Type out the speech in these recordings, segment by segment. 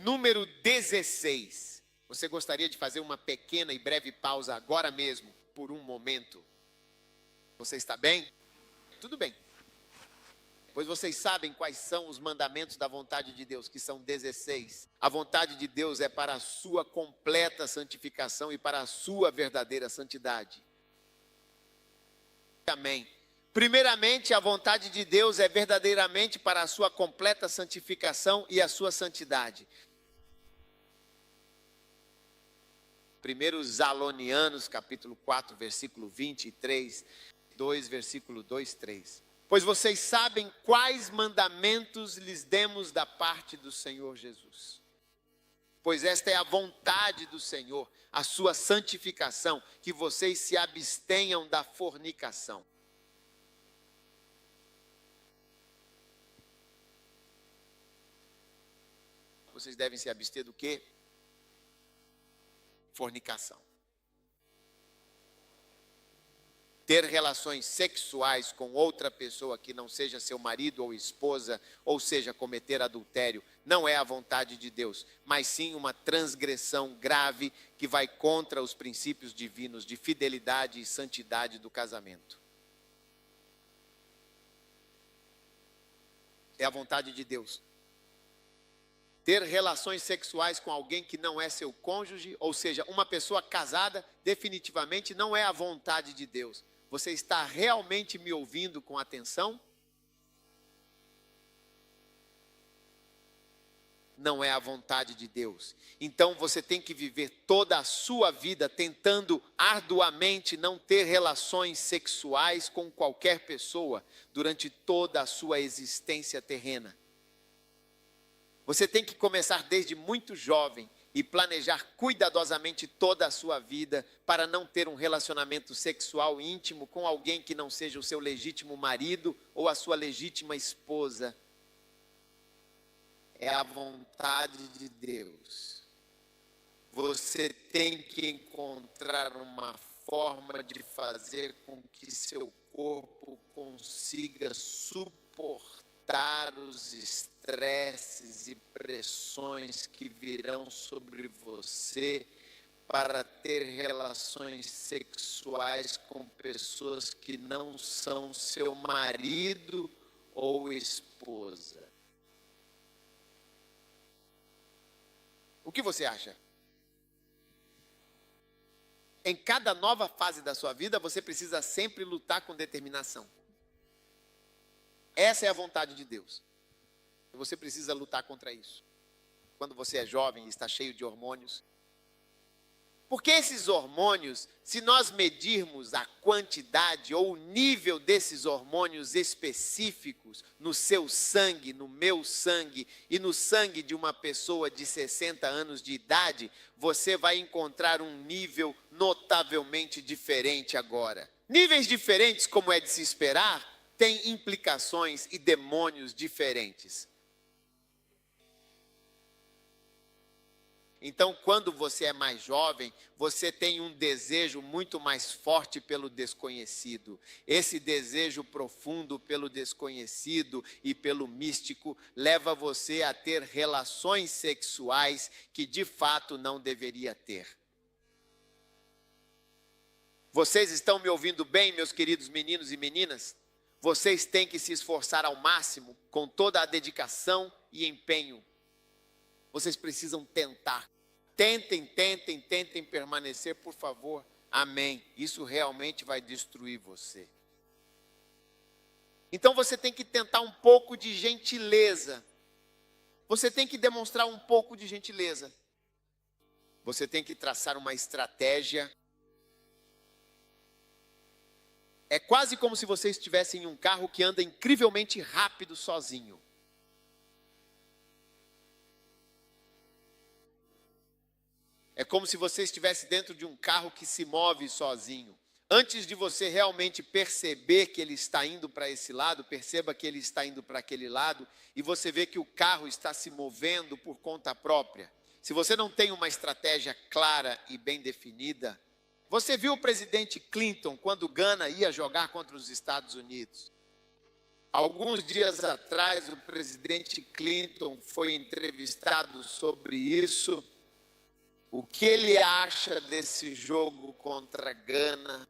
número 16. Você gostaria de fazer uma pequena e breve pausa agora mesmo, por um momento? Você está bem? Tudo bem. Pois vocês sabem quais são os mandamentos da vontade de Deus, que são 16. A vontade de Deus é para a sua completa santificação e para a sua verdadeira santidade. Amém. Primeiramente, a vontade de Deus é verdadeiramente para a sua completa santificação e a sua santidade. 1 Zalonianos, capítulo 4, versículo 23, 2, versículo 2, 3. Pois vocês sabem quais mandamentos lhes demos da parte do Senhor Jesus. Pois esta é a vontade do Senhor, a sua santificação, que vocês se abstenham da fornicação. Vocês devem se abster do quê? Fornicação. Ter relações sexuais com outra pessoa que não seja seu marido ou esposa, ou seja, cometer adultério, não é a vontade de Deus, mas sim uma transgressão grave que vai contra os princípios divinos de fidelidade e santidade do casamento. É a vontade de Deus. Ter relações sexuais com alguém que não é seu cônjuge, ou seja, uma pessoa casada, definitivamente não é a vontade de Deus. Você está realmente me ouvindo com atenção? Não é a vontade de Deus. Então você tem que viver toda a sua vida tentando arduamente não ter relações sexuais com qualquer pessoa durante toda a sua existência terrena. Você tem que começar desde muito jovem e planejar cuidadosamente toda a sua vida para não ter um relacionamento sexual íntimo com alguém que não seja o seu legítimo marido ou a sua legítima esposa. É a vontade de Deus. Você tem que encontrar uma forma de fazer com que seu corpo consiga suportar os estresses e pressões que virão sobre você para ter relações sexuais com pessoas que não são seu marido ou esposa. O que você acha? Em cada nova fase da sua vida, você precisa sempre lutar com determinação. Essa é a vontade de Deus. Você precisa lutar contra isso. Quando você é jovem e está cheio de hormônios. Porque esses hormônios, se nós medirmos a quantidade ou o nível desses hormônios específicos no seu sangue, no meu sangue e no sangue de uma pessoa de 60 anos de idade, você vai encontrar um nível notavelmente diferente agora. Níveis diferentes, como é de se esperar, têm implicações e demônios diferentes. Então, quando você é mais jovem, você tem um desejo muito mais forte pelo desconhecido. Esse desejo profundo pelo desconhecido e pelo místico leva você a ter relações sexuais que de fato não deveria ter. Vocês estão me ouvindo bem, meus queridos meninos e meninas? Vocês têm que se esforçar ao máximo, com toda a dedicação e empenho. Vocês precisam tentar. Tentem permanecer, por favor. Amém. Isso realmente vai destruir você. Então você tem que tentar um pouco de gentileza. Você tem que demonstrar um pouco de gentileza. Você tem que traçar uma estratégia. É quase como se você estivesse em um carro que anda incrivelmente rápido sozinho. É como se você estivesse dentro de um carro que se move sozinho. Antes de você realmente perceber que ele está indo para esse lado, perceba que ele está indo para aquele lado e você vê que o carro está se movendo por conta própria. Se você não tem uma estratégia clara e bem definida, você viu o presidente Clinton quando Gana ia jogar contra os Estados Unidos? Alguns dias atrás, o presidente Clinton foi entrevistado sobre isso. O que ele acha desse jogo contra a Gana?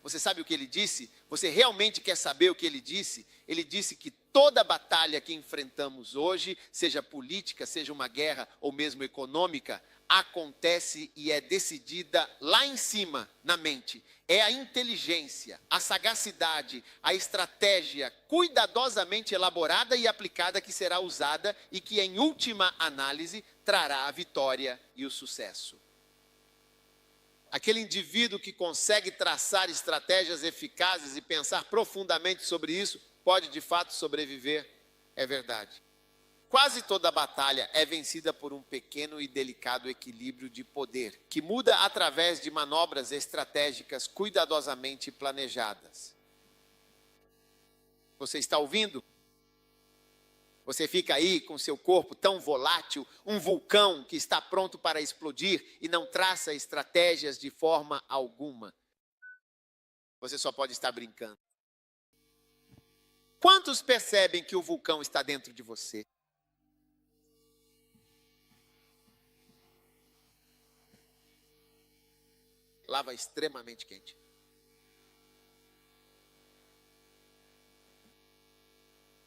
Você sabe o que ele disse? Você realmente quer saber o que ele disse? Ele disse que toda batalha que enfrentamos hoje, seja política, seja uma guerra ou mesmo econômica, acontece e é decidida lá em cima, na mente. É a inteligência, a sagacidade, a estratégia cuidadosamente elaborada e aplicada que será usada e que, em última análise, trará a vitória e o sucesso. Aquele indivíduo que consegue traçar estratégias eficazes e pensar profundamente sobre isso, pode de fato sobreviver, é verdade. Quase toda batalha é vencida por um pequeno e delicado equilíbrio de poder, que muda através de manobras estratégicas cuidadosamente planejadas. Você está ouvindo? Você fica aí com seu corpo tão volátil, um vulcão que está pronto para explodir e não traça estratégias de forma alguma. Você só pode estar brincando. Quantos percebem que o vulcão está dentro de você? Lava extremamente quente.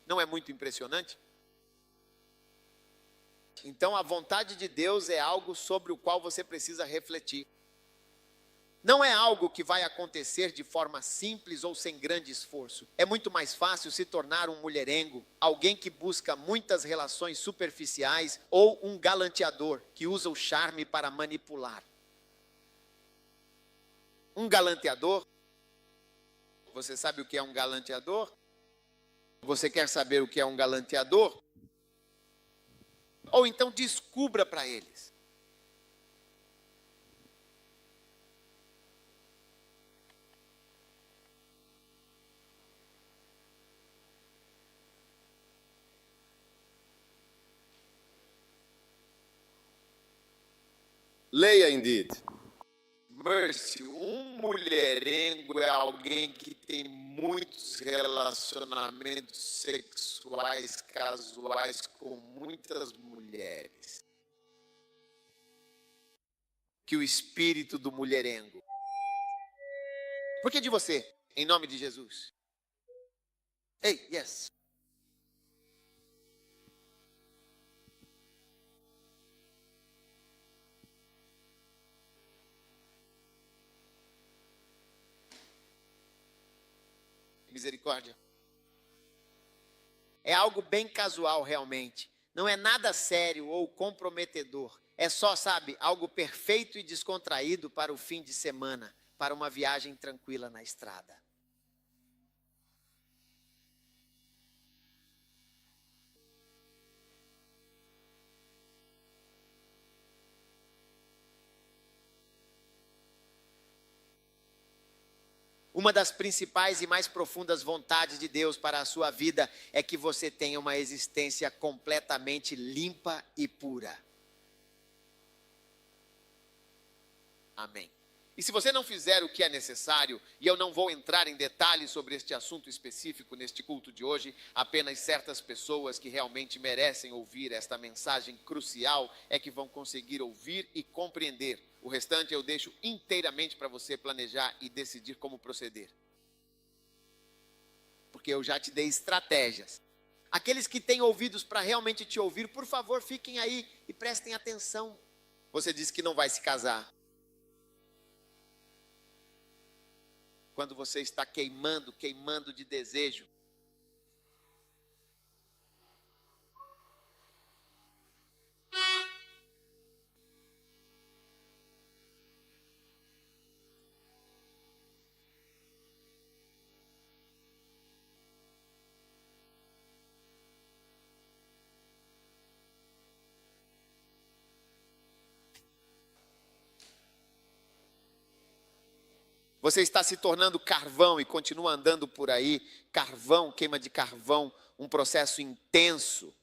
Não é muito impressionante? Então, a vontade de Deus é algo sobre o qual você precisa refletir. Não é algo que vai acontecer de forma simples ou sem grande esforço. É muito mais fácil se tornar um mulherengo, alguém que busca muitas relações superficiais, ou um galanteador que usa o charme para manipular. Um galanteador, você sabe o que é um galanteador? Você quer saber o que é um galanteador? Ou então descubra para eles. Leia indeed. Mercy, um mulherengo é alguém que tem muitos relacionamentos sexuais casuais com muitas mulheres. Que o espírito do mulherengo. Por que de você? Em nome de Jesus. Ei, yes. Misericórdia. É algo bem casual realmente. Não é nada sério ou comprometedor. É só, sabe, algo perfeito e descontraído para o fim de semana, para uma viagem tranquila na estrada. Uma das principais e mais profundas vontades de Deus para a sua vida é que você tenha uma existência completamente limpa e pura. Amém. E se você não fizer o que é necessário, e eu não vou entrar em detalhes sobre este assunto específico neste culto de hoje, apenas certas pessoas que realmente merecem ouvir esta mensagem crucial é que vão conseguir ouvir e compreender. O restante eu deixo inteiramente para você planejar e decidir como proceder. Porque eu já te dei estratégias. Aqueles que têm ouvidos para realmente te ouvir, por favor, fiquem aí e prestem atenção. Você disse que não vai se casar. Quando você está queimando de desejo. Você está se tornando carvão e continua andando por aí. Carvão, queima de carvão, um processo intenso.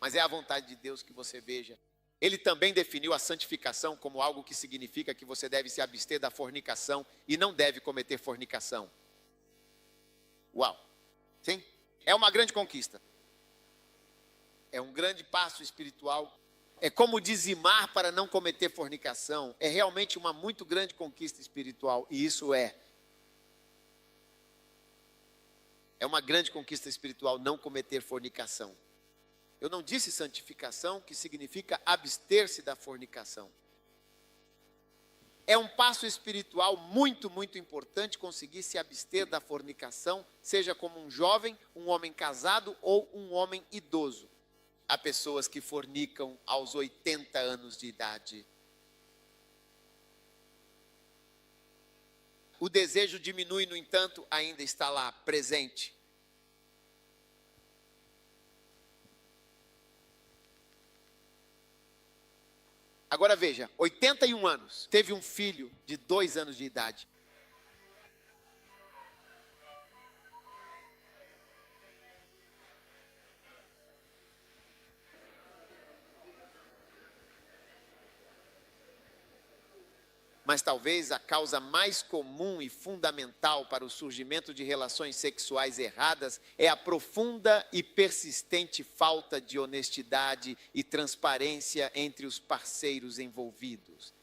mas é a vontade de Deus que você veja. Ele também definiu a santificação como algo que significa que você deve se abster da fornicação e não deve cometer fornicação. Uau! Sim? É uma grande conquista. É um grande passo espiritual. É como dizimar para não cometer fornicação. É realmente uma muito grande conquista espiritual. E isso é uma grande conquista espiritual não cometer fornicação. Eu não disse santificação, que significa abster-se da fornicação. É um passo espiritual muito, muito importante conseguir se abster da fornicação, seja como um jovem, um homem casado ou um homem idoso. Há pessoas que fornicam aos 80 anos de idade. O desejo diminui, no entanto, ainda está lá, presente. Agora veja, 81 anos, teve um filho de 2 anos de idade. Mas talvez a causa mais comum e fundamental para o surgimento de relações sexuais erradas é a profunda e persistente falta de honestidade e transparência entre os parceiros envolvidos.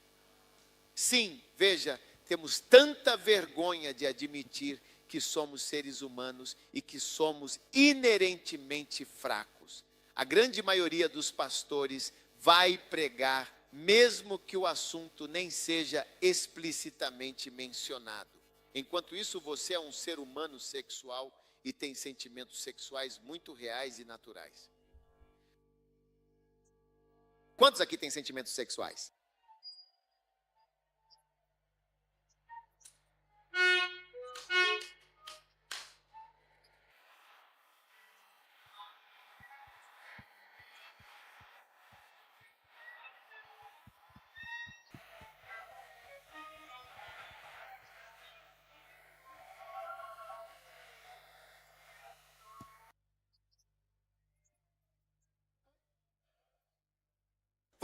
Sim, veja, temos tanta vergonha de admitir que somos seres humanos e que somos inerentemente fracos. A grande maioria dos pastores vai pregar mesmo que o assunto nem seja explicitamente mencionado. Enquanto isso, você é um ser humano sexual e tem sentimentos sexuais muito reais e naturais. Quantos aqui têm sentimentos sexuais?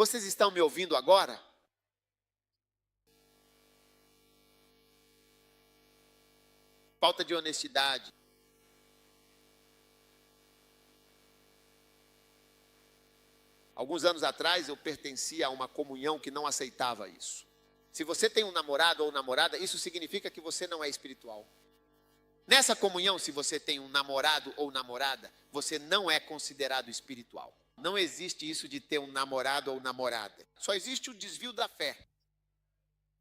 Vocês estão me ouvindo agora? Falta de honestidade. Alguns anos atrás eu pertencia a uma comunhão que não aceitava isso. Se você tem um namorado ou namorada, isso significa que você não é espiritual. Nessa comunhão, se você tem um namorado ou namorada, você não é considerado espiritual. Não existe isso de ter um namorado ou namorada. Só existe o desvio da fé.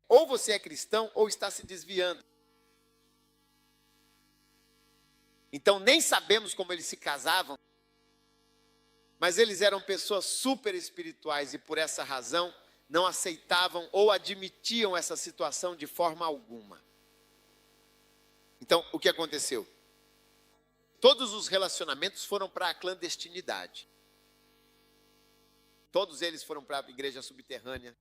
Ou você é cristão ou está se desviando. Então nem sabemos como eles se casavam, mas eles eram pessoas super espirituais e por essa razão não aceitavam ou admitiam essa situação de forma alguma. Então, o que aconteceu? Todos os relacionamentos foram para a clandestinidade. Todos eles foram para a igreja subterrânea.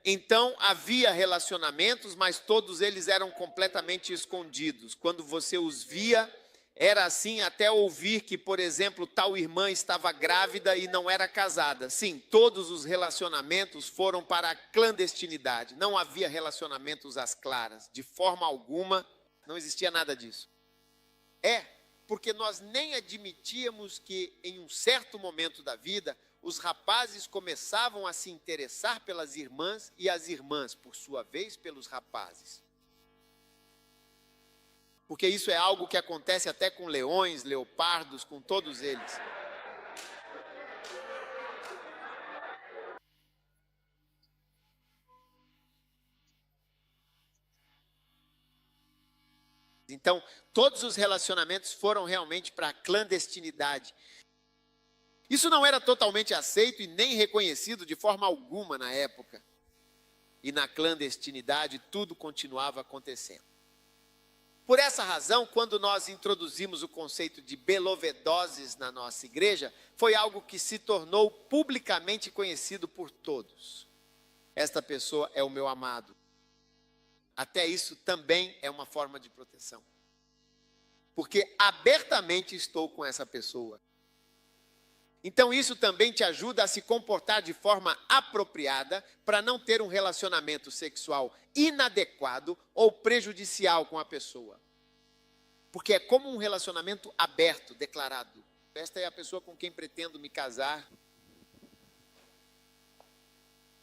Então, havia relacionamentos, mas todos eles eram completamente escondidos. Quando você os via, era assim até ouvir que, por exemplo, tal irmã estava grávida e não era casada. Sim, todos os relacionamentos foram para a clandestinidade. Não havia relacionamentos às claras. De forma alguma, não existia nada disso. Porque nós nem admitíamos que em um certo momento da vida, os rapazes começavam a se interessar pelas irmãs e as irmãs, por sua vez, pelos rapazes. Porque isso é algo que acontece até com leões, leopardos, com todos eles. Então, todos os relacionamentos foram realmente para a clandestinidade. Isso não era totalmente aceito e nem reconhecido de forma alguma na época. E na clandestinidade tudo continuava acontecendo. Por essa razão, quando nós introduzimos o conceito de belovedoses na nossa igreja, foi algo que se tornou publicamente conhecido por todos. Esta pessoa é o meu amado. Até isso também é uma forma de proteção. porque abertamente estou com essa pessoa. Então isso também te ajuda a se comportar de forma apropriada para não ter um relacionamento sexual inadequado ou prejudicial com a pessoa. Porque é como um relacionamento aberto, declarado. Esta é a pessoa com quem pretendo me casar.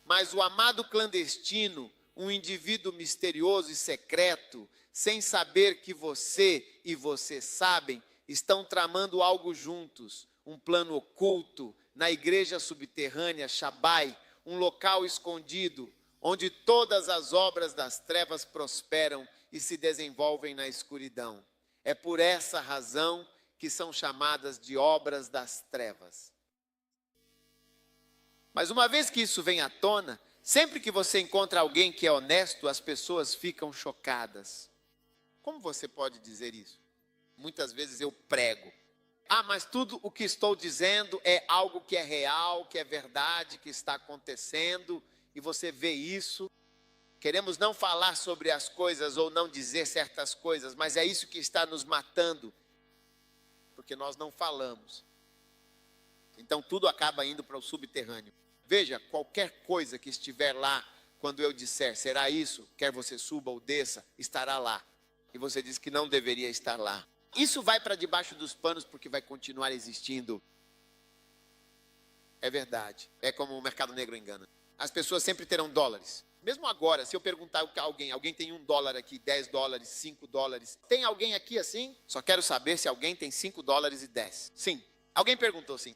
Mas o amado clandestino, um indivíduo misterioso e secreto, sem saber que você e você sabem, estão tramando algo juntos, um plano oculto, na igreja subterrânea Shabai, um local escondido, onde todas as obras das trevas prosperam e se desenvolvem na escuridão. É por essa razão que são chamadas de obras das trevas. Mas uma vez que isso vem à tona, sempre que você encontra alguém que é honesto, as pessoas ficam chocadas. Como você pode dizer isso? Muitas vezes eu prego. Mas tudo o que estou dizendo é algo que é real, que é verdade, que está acontecendo, e você vê isso. Queremos não falar sobre as coisas ou não dizer certas coisas, mas é isso que está nos matando, porque nós não falamos. Então tudo acaba indo para o subterrâneo. Veja, qualquer coisa que estiver lá, quando eu disser, será isso? Quer você suba ou desça, estará lá. E você diz que não deveria estar lá. Isso vai para debaixo dos panos porque vai continuar existindo. É verdade. É como o mercado negro engana. As pessoas sempre terão dólares. Mesmo agora, se eu perguntar a alguém tem $1 aqui, $10, $5. Tem alguém aqui assim? Só quero saber se alguém tem $5 e 10. Sim. Alguém perguntou sim.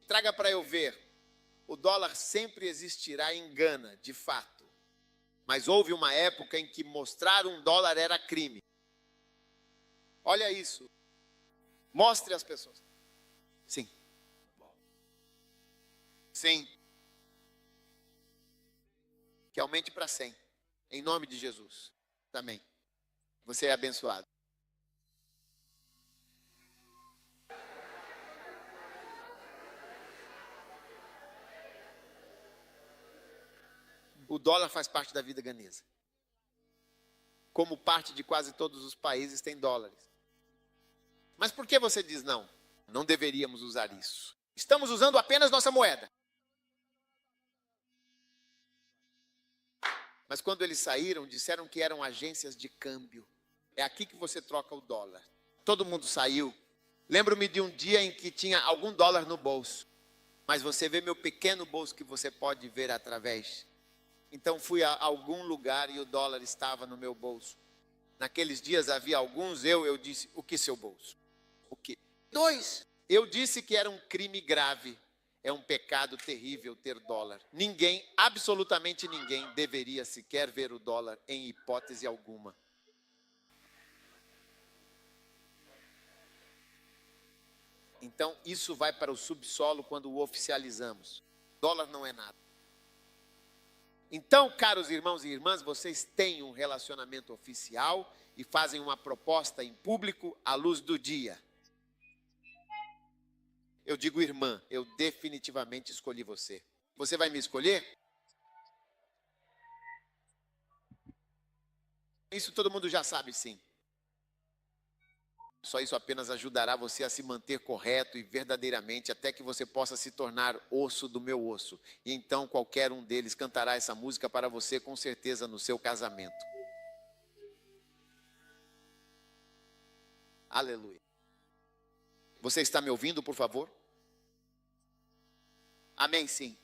Traga para eu ver. O dólar sempre existirá em Gana, de fato. Mas houve uma época em que mostrar $1 era crime. Olha isso. Mostre às pessoas. Sim. Sim. Que aumente para 100. Em nome de Jesus. Amém. Você é abençoado. O dólar faz parte da vida ganesa. Como parte de quase todos os países tem dólares. Mas por que você diz não? Não deveríamos usar isso. Estamos usando apenas nossa moeda. Mas quando eles saíram, disseram que eram agências de câmbio. É aqui que você troca o dólar. Todo mundo saiu. Lembro-me de um dia em que tinha algum dólar no bolso. Mas você vê meu pequeno bolso que você pode ver através. Então fui a algum lugar e o dólar estava no meu bolso. Naqueles dias havia alguns, eu disse, o que seu bolso? O que? 2. Eu disse que era um crime grave. É um pecado terrível ter dólar. Ninguém, absolutamente ninguém, deveria sequer ver o dólar em hipótese alguma. Então, isso vai para o subsolo quando o oficializamos. Dólar não é nada. Então, caros irmãos e irmãs, vocês têm um relacionamento oficial e fazem uma proposta em público à luz do dia. Eu digo irmã, eu definitivamente escolhi você. Você vai me escolher? Isso todo mundo já sabe, sim. Só isso apenas ajudará você a se manter correto e verdadeiramente até que você possa se tornar osso do meu osso. E então qualquer um deles cantará essa música para você com certeza no seu casamento. Aleluia. Você está me ouvindo, por favor? Amém, sim.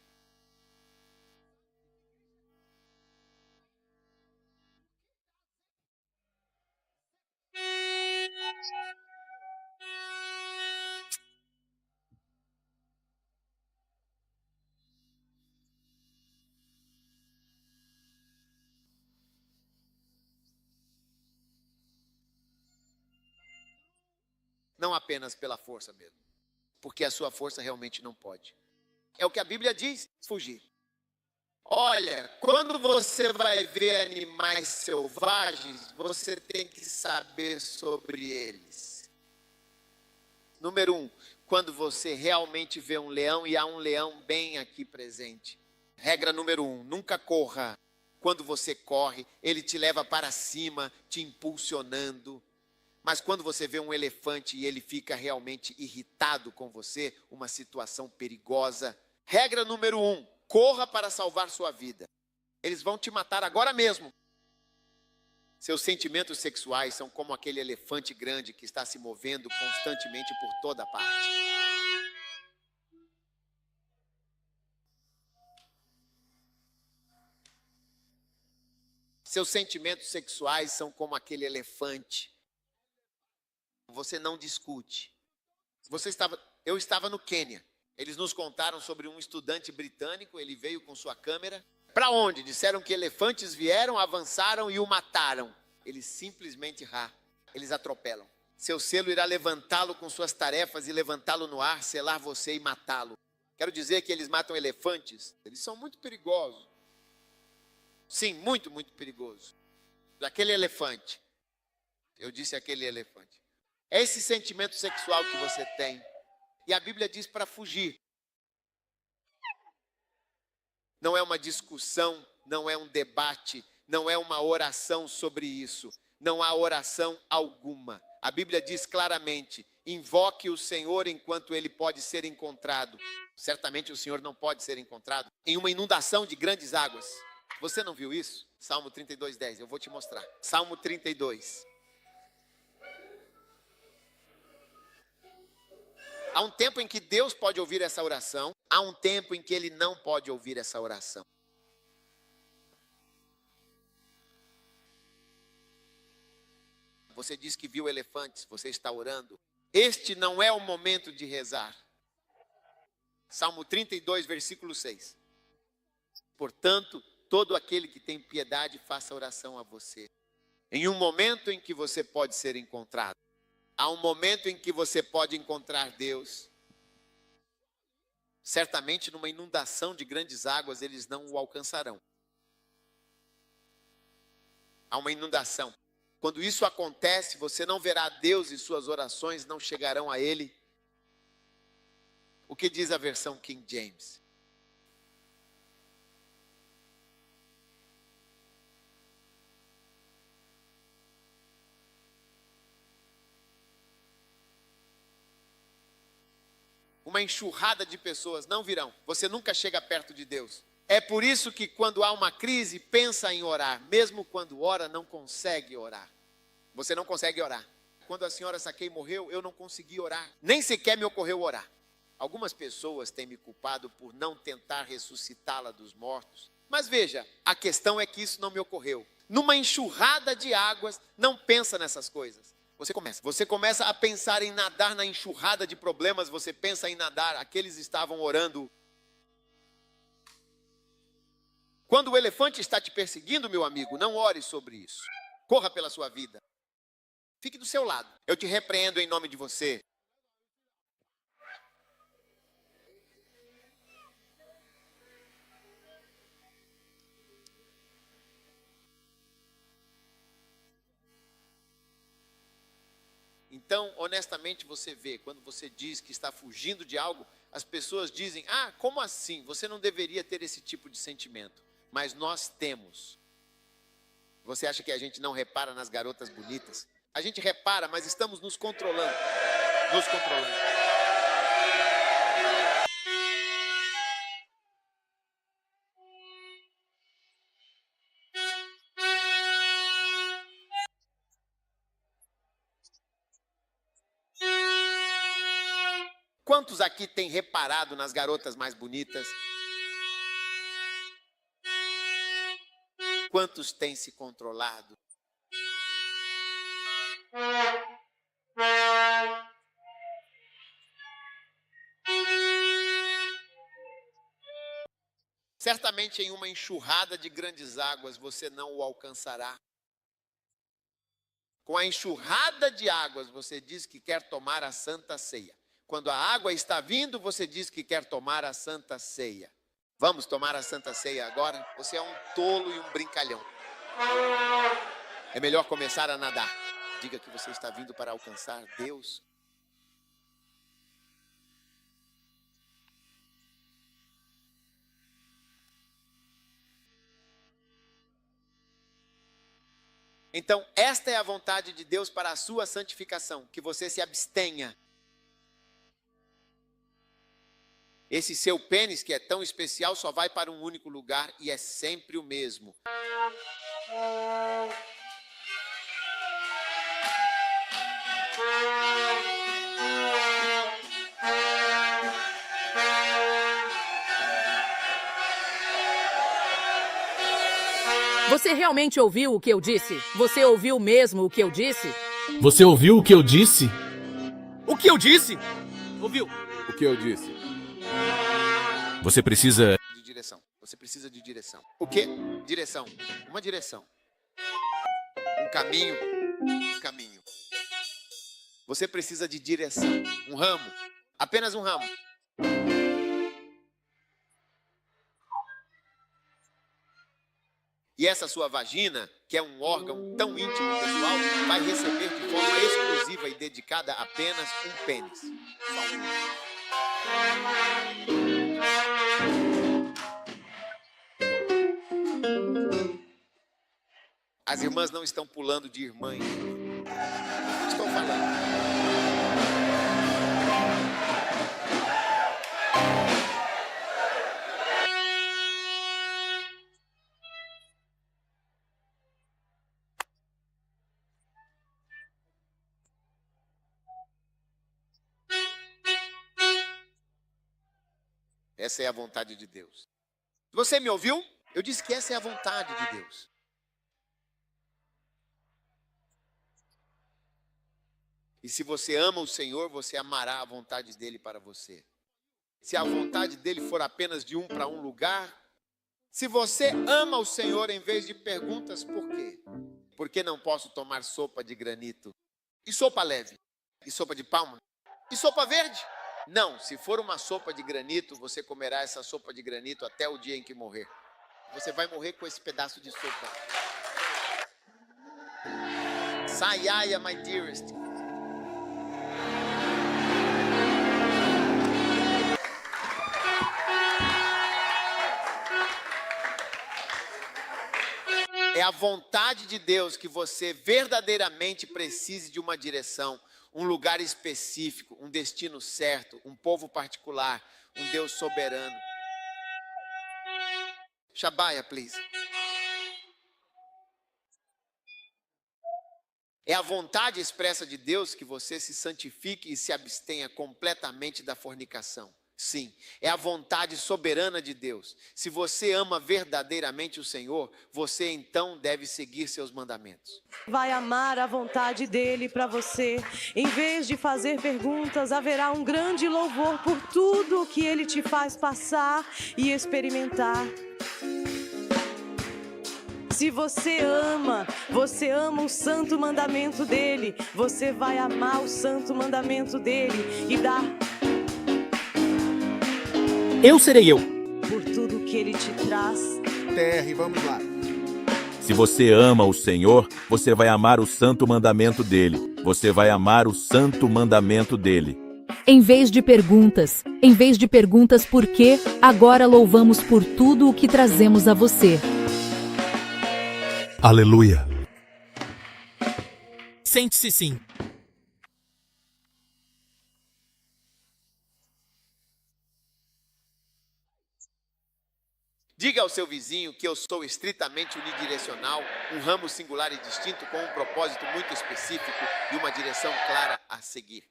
Não apenas pela força mesmo, porque a sua força realmente não pode. É o que a Bíblia diz, fugir. Olha, quando você vai ver animais selvagens, você tem que saber sobre eles. Número 1, quando você realmente vê um leão e há um leão bem aqui presente. Regra número 1, nunca corra. Quando você corre, ele te leva para cima, te impulsionando. Mas quando você vê um elefante e ele fica realmente irritado com você, uma situação perigosa, regra número 1, corra para salvar sua vida. Eles vão te matar agora mesmo. Seus sentimentos sexuais são como aquele elefante grande que está se movendo constantemente por toda parte. Seus sentimentos sexuais são como aquele elefante. Você não discute. Eu estava no Quênia. Eles nos contaram sobre um estudante britânico, ele veio com sua câmera. Para onde? Disseram que elefantes vieram, avançaram e o mataram. Eles simplesmente eles atropelam. Seu selo irá levantá-lo com suas tarefas e levantá-lo no ar, selar você e matá-lo. Quero dizer que eles matam elefantes. Eles são muito perigosos. Sim, muito, muito perigoso. Aquele elefante. Eu disse aquele elefante. É esse sentimento sexual que você tem. E a Bíblia diz para fugir. Não é uma discussão, não é um debate, não é uma oração sobre isso. Não há oração alguma. A Bíblia diz claramente: invoque o Senhor enquanto ele pode ser encontrado. Certamente o Senhor não pode ser encontrado em uma inundação de grandes águas. Você não viu isso? Salmo 32:10, eu vou te mostrar. Salmo 32. Há um tempo em que Deus pode ouvir essa oração, há um tempo em que Ele não pode ouvir essa oração. Você diz que viu elefantes, você está orando. Este não é o momento de rezar. Salmo 32, versículo 6. Portanto, todo aquele que tem piedade, faça oração a você. Em um momento em que você pode ser encontrado. Há um momento em que você pode encontrar Deus. Certamente numa inundação de grandes águas eles não o alcançarão. Há uma inundação. Quando isso acontece, você não verá Deus e suas orações não chegarão a Ele. O que diz a versão King James? Uma enxurrada de pessoas não virão. Você nunca chega perto de Deus. É por isso que quando há uma crise, pensa em orar. Mesmo quando ora, não consegue orar. Você não consegue orar. Quando a senhora Saquei morreu, eu não consegui orar. Nem sequer me ocorreu orar. Algumas pessoas têm me culpado por não tentar ressuscitá-la dos mortos. Mas veja, a questão é que isso não me ocorreu. Numa enxurrada de águas, não pensa nessas coisas. Você começa a pensar em nadar na enxurrada de problemas, você pensa em nadar, aqueles estavam orando. Quando o elefante está te perseguindo, meu amigo, não ore sobre isso. Corra pela sua vida. Fique do seu lado. Eu te repreendo em nome de você. Então, honestamente, você vê, quando você diz que está fugindo de algo, as pessoas dizem: ah, como assim? Você não deveria ter esse tipo de sentimento. Mas nós temos. Você acha que a gente não repara nas garotas bonitas? A gente repara, mas estamos nos controlando. Nos controlando. Quantos aqui têm reparado nas garotas mais bonitas? Quantos têm se controlado? Certamente em uma enxurrada de grandes águas você não o alcançará. Com a enxurrada de águas você diz que quer tomar a Santa Ceia. Quando a água está vindo, você diz que quer tomar a Santa Ceia. Vamos tomar a Santa Ceia agora? Você é um tolo e um brincalhão. É melhor começar a nadar. Diga que você está vindo para alcançar Deus. Então, esta é a vontade de Deus para a sua santificação, que você se abstenha. Esse seu pênis, que é tão especial, só vai para um único lugar e é sempre o mesmo. Você realmente ouviu o que eu disse? Você ouviu mesmo o que eu disse? Você ouviu o que eu disse? O que eu disse? Ouviu? O que eu disse? Você precisa... De direção. Você precisa de direção. O quê? Direção. Uma direção. Um caminho. Um caminho. Você precisa de direção. Um ramo. Apenas um ramo. E essa sua vagina, que é um órgão tão íntimo e pessoal, vai receber de forma exclusiva e dedicada apenas um pênis. Só um. As irmãs não estão pulando de irmã. Estou falando. Essa é a vontade de Deus. Você me ouviu? Eu disse que essa é a vontade de Deus. E se você ama o Senhor, você amará a vontade dele para você. Se a vontade dele for apenas de um para um lugar, se você ama o Senhor em vez de perguntas, por quê? Por que não posso tomar sopa de granito? E sopa leve? E sopa de palma? E sopa verde? Não, se for uma sopa de granito, você comerá essa sopa de granito até o dia em que morrer. Você vai morrer com esse pedaço de sopa. Sayaya, my dearest. É a vontade de Deus que você verdadeiramente precise de uma direção, um lugar específico, um destino certo, um povo particular, um Deus soberano. Shabaya, please. É a vontade expressa de Deus que você se santifique e se abstenha completamente da fornicação. Sim, é a vontade soberana de Deus. Se você ama verdadeiramente o Senhor, você então deve seguir seus mandamentos. Vai amar a vontade dele para você. Em vez de fazer perguntas, haverá um grande louvor por tudo que ele te faz passar e experimentar. Se você ama o santo mandamento dele, você vai amar o santo mandamento dele e dar... Eu serei eu. Por tudo que ele te traz. TR, vamos lá. Se você ama o Senhor, você vai amar o santo mandamento dele. Você vai amar o santo mandamento dele. Em vez de perguntas por quê, agora louvamos por tudo o que trazemos a você. Aleluia. Sente-se sim. Diga ao seu vizinho que eu sou estritamente unidirecional, um ramo singular e distinto com um propósito muito específico e uma direção clara a seguir.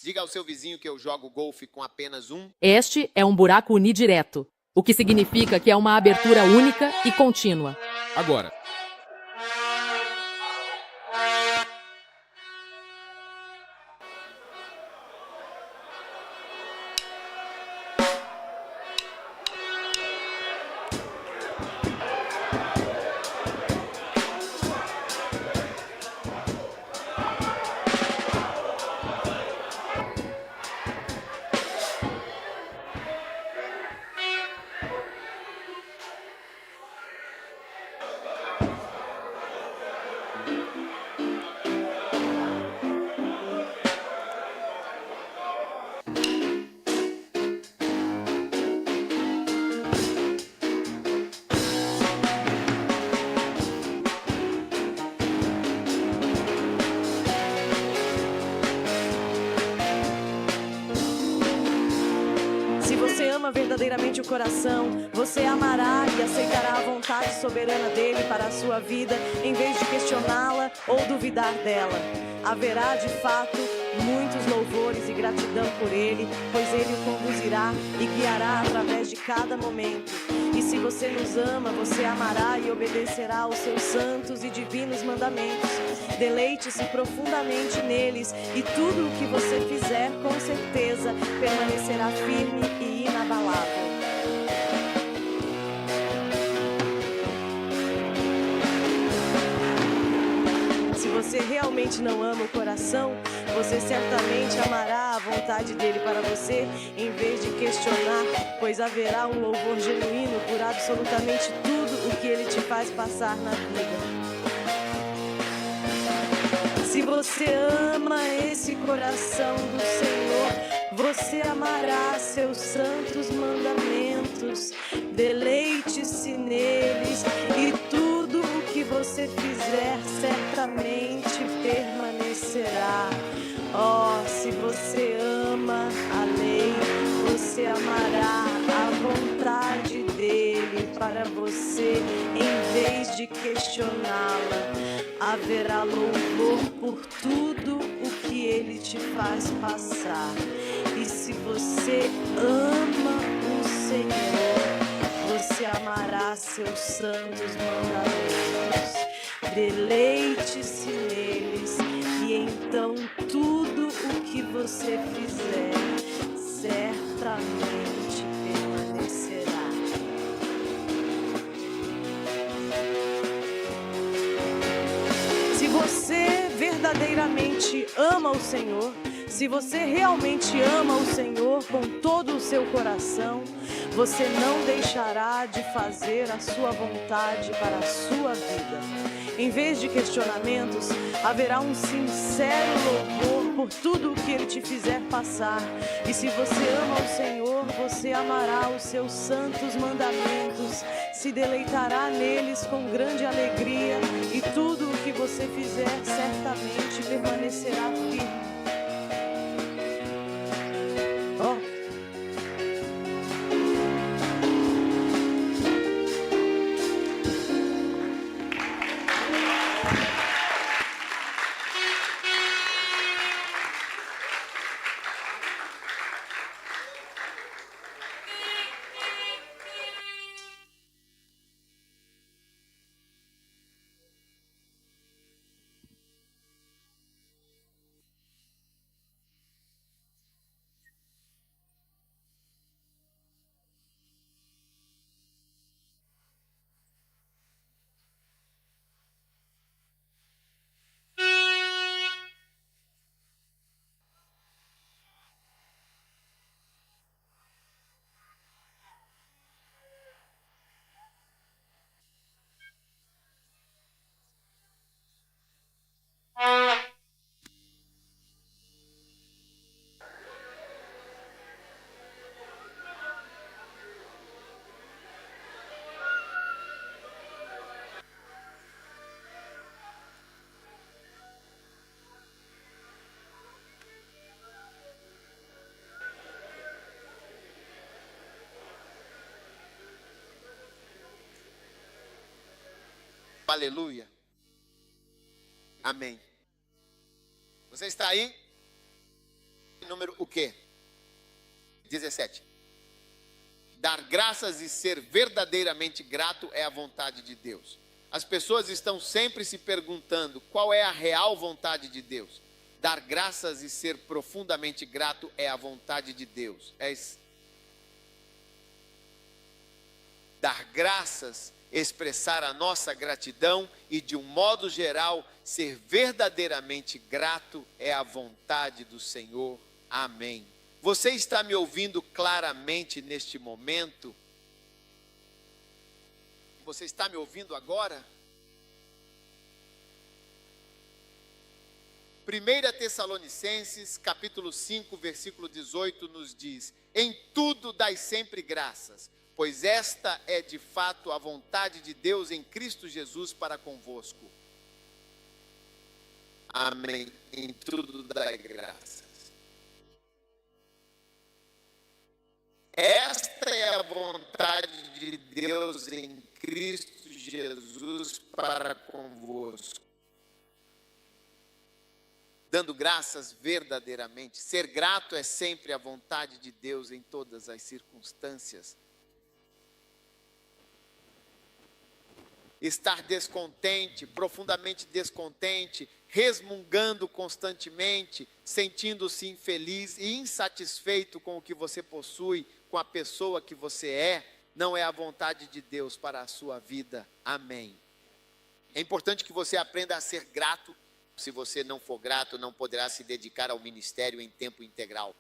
Diga ao seu vizinho que eu jogo golfe com apenas um... Este é um buraco unidireto, o que significa que é uma abertura única e contínua. Agora. ama verdadeiramente o coração, você amará e aceitará a vontade soberana dele para a sua vida, em vez de questioná-la ou duvidar dela. Haverá, de fato, muitos louvores e gratidão por ele, pois ele o conduzirá e guiará através de cada momento. E se você nos ama, você amará e obedecerá aos seus santos e divinos mandamentos. Deleite-se profundamente neles e tudo o que você fizer, com certeza, permanecerá firme e inabalável. Se você realmente não ama o coração, você certamente amará a vontade dele para você, em vez de questionar, pois haverá um louvor genuíno por absolutamente tudo o que ele te faz passar na vida. Se você ama esse coração do Senhor, você amará seus santos mandamentos, deleite-se neles e tudo o que você fizer certamente permanecerá. Oh, se você ama a lei, você amará a vontade dele para você, em vez de questioná-la. Haverá louvor por tudo o que ele te faz passar. E se você ama o Senhor, você amará seus santos mandamentos. Deleite-se neles e então tudo o que você fizer certamente permanecerá. Se você verdadeiramente ama o Senhor, se você realmente ama o Senhor com todo o seu coração, você não deixará de fazer a sua vontade para a sua vida. Em vez de questionamentos, haverá um sincero louvor por tudo o que ele te fizer passar. E se você ama o Senhor, você amará os seus santos mandamentos, se deleitará neles com grande alegria, e tudo o que você fizer certamente permanecerá firme. Aleluia. Amém. Você está aí? Número o quê? 17. Dar graças e ser verdadeiramente grato é a vontade de Deus. As pessoas estão sempre se perguntando qual é a real vontade de Deus. Dar graças e ser profundamente grato é a vontade de Deus. Dar graças, expressar a nossa gratidão e, de um modo geral, ser verdadeiramente grato é a vontade do Senhor. Amém. Você está me ouvindo claramente neste momento? Você está me ouvindo agora? 1 Tessalonicenses, capítulo 5, versículo 18, nos diz: em tudo dai sempre graças, pois esta é de fato a vontade de Deus em Cristo Jesus para convosco. Amém. Em tudo dai graças. Esta vontade de Deus em Cristo Jesus para convosco. Dando graças verdadeiramente. Ser grato é sempre a vontade de Deus em todas as circunstâncias. Estar descontente, profundamente descontente, resmungando constantemente, sentindo-se infeliz e insatisfeito com o que você possui, com a pessoa que você é, não é a vontade de Deus para a sua vida. Amém. É importante que você aprenda a ser grato. Se você não for grato, não poderá se dedicar ao ministério em tempo integral.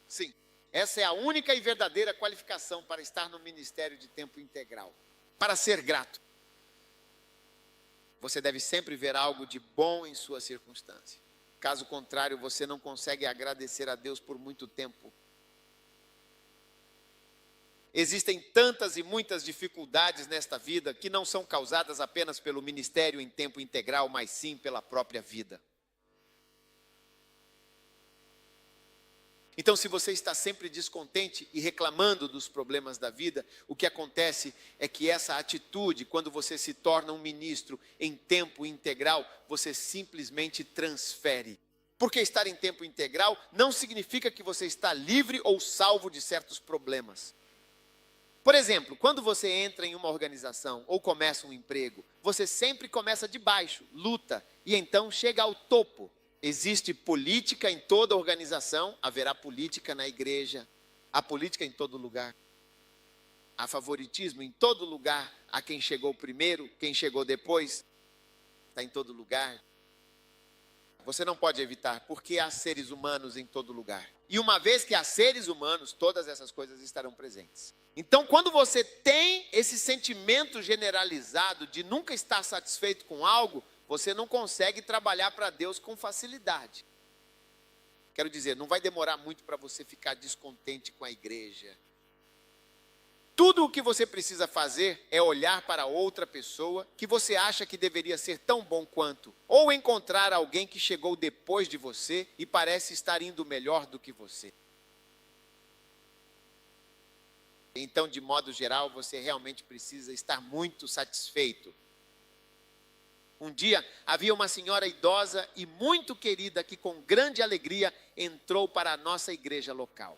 Sim, essa é a única e verdadeira qualificação para estar no ministério de tempo integral. Para ser grato, você deve sempre ver algo de bom em sua circunstância. Caso contrário, você não consegue agradecer a Deus por muito tempo. Existem tantas e muitas dificuldades nesta vida que não são causadas apenas pelo ministério em tempo integral, mas sim pela própria vida. Então, se você está sempre descontente e reclamando dos problemas da vida, o que acontece é que essa atitude, quando você se torna um ministro em tempo integral, você simplesmente transfere. Porque estar em tempo integral não significa que você está livre ou salvo de certos problemas. Por exemplo, quando você entra em uma organização ou começa um emprego, você sempre começa de baixo, luta, e então chega ao topo. Existe política em toda organização, haverá política na igreja, há política em todo lugar. Há favoritismo em todo lugar, há quem chegou primeiro, quem chegou depois, está em todo lugar. Você não pode evitar, porque há seres humanos em todo lugar. E uma vez que há seres humanos, todas essas coisas estarão presentes. Então, quando você tem esse sentimento generalizado de nunca estar satisfeito com algo, você não consegue trabalhar para Deus com facilidade. Quero dizer, não vai demorar muito para você ficar descontente com a igreja. Tudo o que você precisa fazer é olhar para outra pessoa que você acha que deveria ser tão bom quanto. Ou encontrar alguém que chegou depois de você e parece estar indo melhor do que você. Então, de modo geral, você realmente precisa estar muito satisfeito. Um dia, havia uma senhora idosa e muito querida que com grande alegria entrou para a nossa igreja local.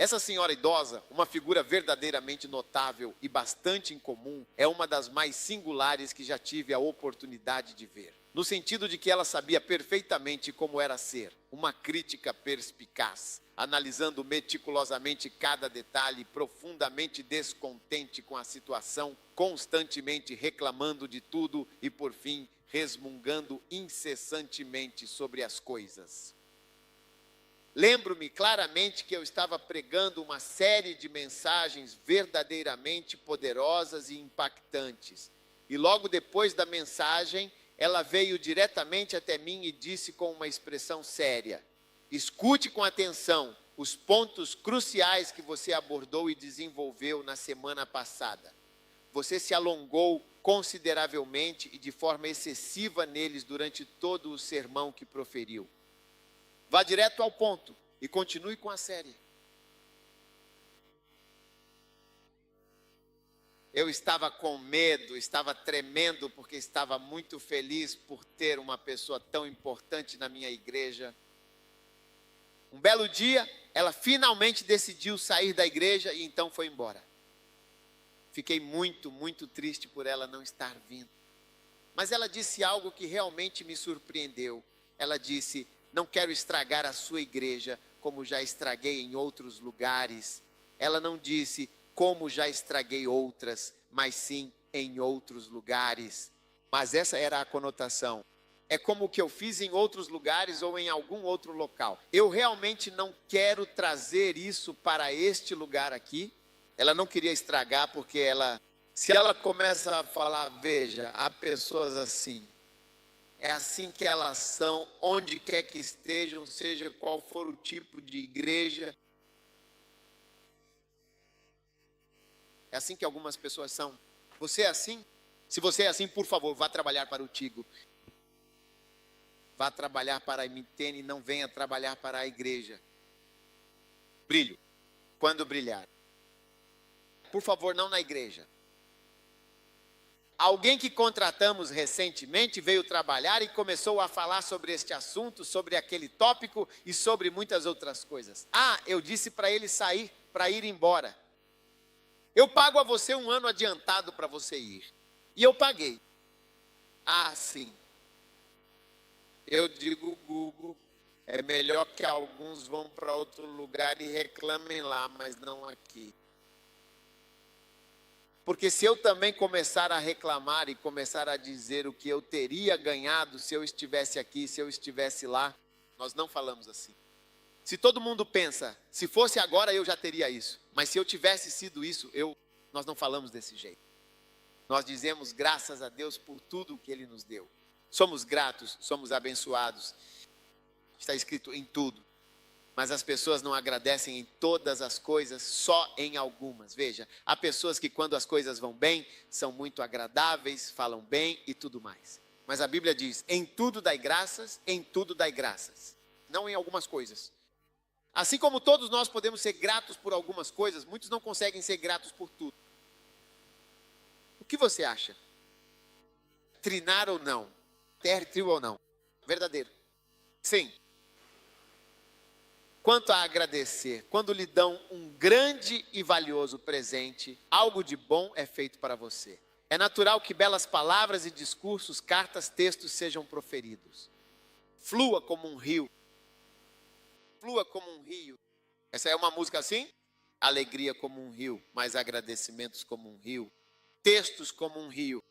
Essa senhora idosa, uma figura verdadeiramente notável e bastante incomum, é uma das mais singulares que já tive a oportunidade de ver. No sentido de que ela sabia perfeitamente como era ser, uma crítica perspicaz, analisando meticulosamente cada detalhe, profundamente descontente com a situação, constantemente reclamando de tudo e, por fim, resmungando incessantemente sobre as coisas. Lembro-me claramente que eu estava pregando uma série de mensagens verdadeiramente poderosas e impactantes. E logo depois da mensagem, ela veio diretamente até mim e disse com uma expressão séria: escute com atenção os pontos cruciais que você abordou e desenvolveu na semana passada. Você se alongou consideravelmente e de forma excessiva neles durante todo o sermão que proferiu. Vá direto ao ponto e continue com a série. Eu estava com medo, estava tremendo, porque estava muito feliz por ter uma pessoa tão importante na minha igreja. Um belo dia, ela finalmente decidiu sair da igreja e então foi embora. Fiquei muito, muito triste por ela não estar vindo. Mas ela disse algo que realmente me surpreendeu. Ela disse: não quero estragar a sua igreja como já estraguei em outros lugares. Ela não disse como já estraguei outras, mas sim em outros lugares. Mas essa era a conotação. É como o que eu fiz em outros lugares ou em algum outro local. Eu realmente não quero trazer isso para este lugar aqui. Ela não queria estragar porque se ela começa a falar, veja, há pessoas assim. É assim que elas são, onde quer que estejam, seja qual for o tipo de igreja. É assim que algumas pessoas são. Você é assim? Se você é assim, por favor, vá trabalhar para o Tigo. Vá trabalhar para a MTN e não venha trabalhar para a igreja. Brilho. quando brilhar. Por favor, não na igreja. Alguém que contratamos recentemente veio trabalhar e começou a falar sobre este assunto, sobre aquele tópico e sobre muitas outras coisas. Ah, eu disse para ele sair, para ir embora. Eu pago a você 1 ano adiantado para você ir. E eu paguei. Ah, sim. Eu digo, Google, é melhor que alguns vão para outro lugar e reclamem lá, mas não aqui. Porque se eu também começar a reclamar e começar a dizer o que eu teria ganhado se eu estivesse aqui, se eu estivesse lá, nós não falamos assim. Se todo mundo pensa, se fosse agora eu já teria isso, mas se eu tivesse sido isso, nós não falamos desse jeito. Nós dizemos graças a Deus por tudo que Ele nos deu. Somos gratos, somos abençoados. Está escrito em tudo. Mas as pessoas não agradecem em todas as coisas, só em algumas. Veja, há pessoas que quando as coisas vão bem, são muito agradáveis, falam bem e tudo mais. Mas a Bíblia diz, em tudo dai graças, em tudo dai graças. Não em algumas coisas. Assim como todos nós podemos ser gratos por algumas coisas, muitos não conseguem ser gratos por tudo. O que você acha? Trinar ou não? Tértil ou não? Verdadeiro. Sim. Quanto a agradecer, quando lhe dão um grande e valioso presente, algo de bom é feito para você. É natural que belas palavras e discursos, cartas, textos sejam proferidos. Flua como um rio. Flua como um rio. Essa é uma música assim? Alegria como um rio, mais agradecimentos como um rio. Textos como um rio.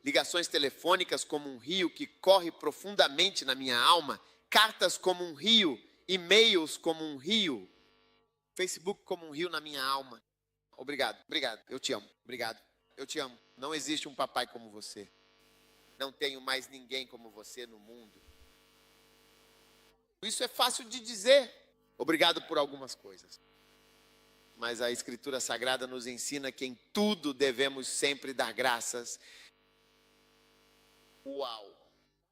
Ligações telefônicas como um rio que corre profundamente na minha alma. Cartas como um rio. E-mails como um rio, Facebook como um rio na minha alma. Obrigado, eu te amo, obrigado, eu te amo. Não existe um papai como você. Não tenho mais ninguém como você no mundo. Isso é fácil de dizer. Obrigado por algumas coisas. Mas a Escritura Sagrada nos ensina que em tudo devemos sempre dar graças. Uau,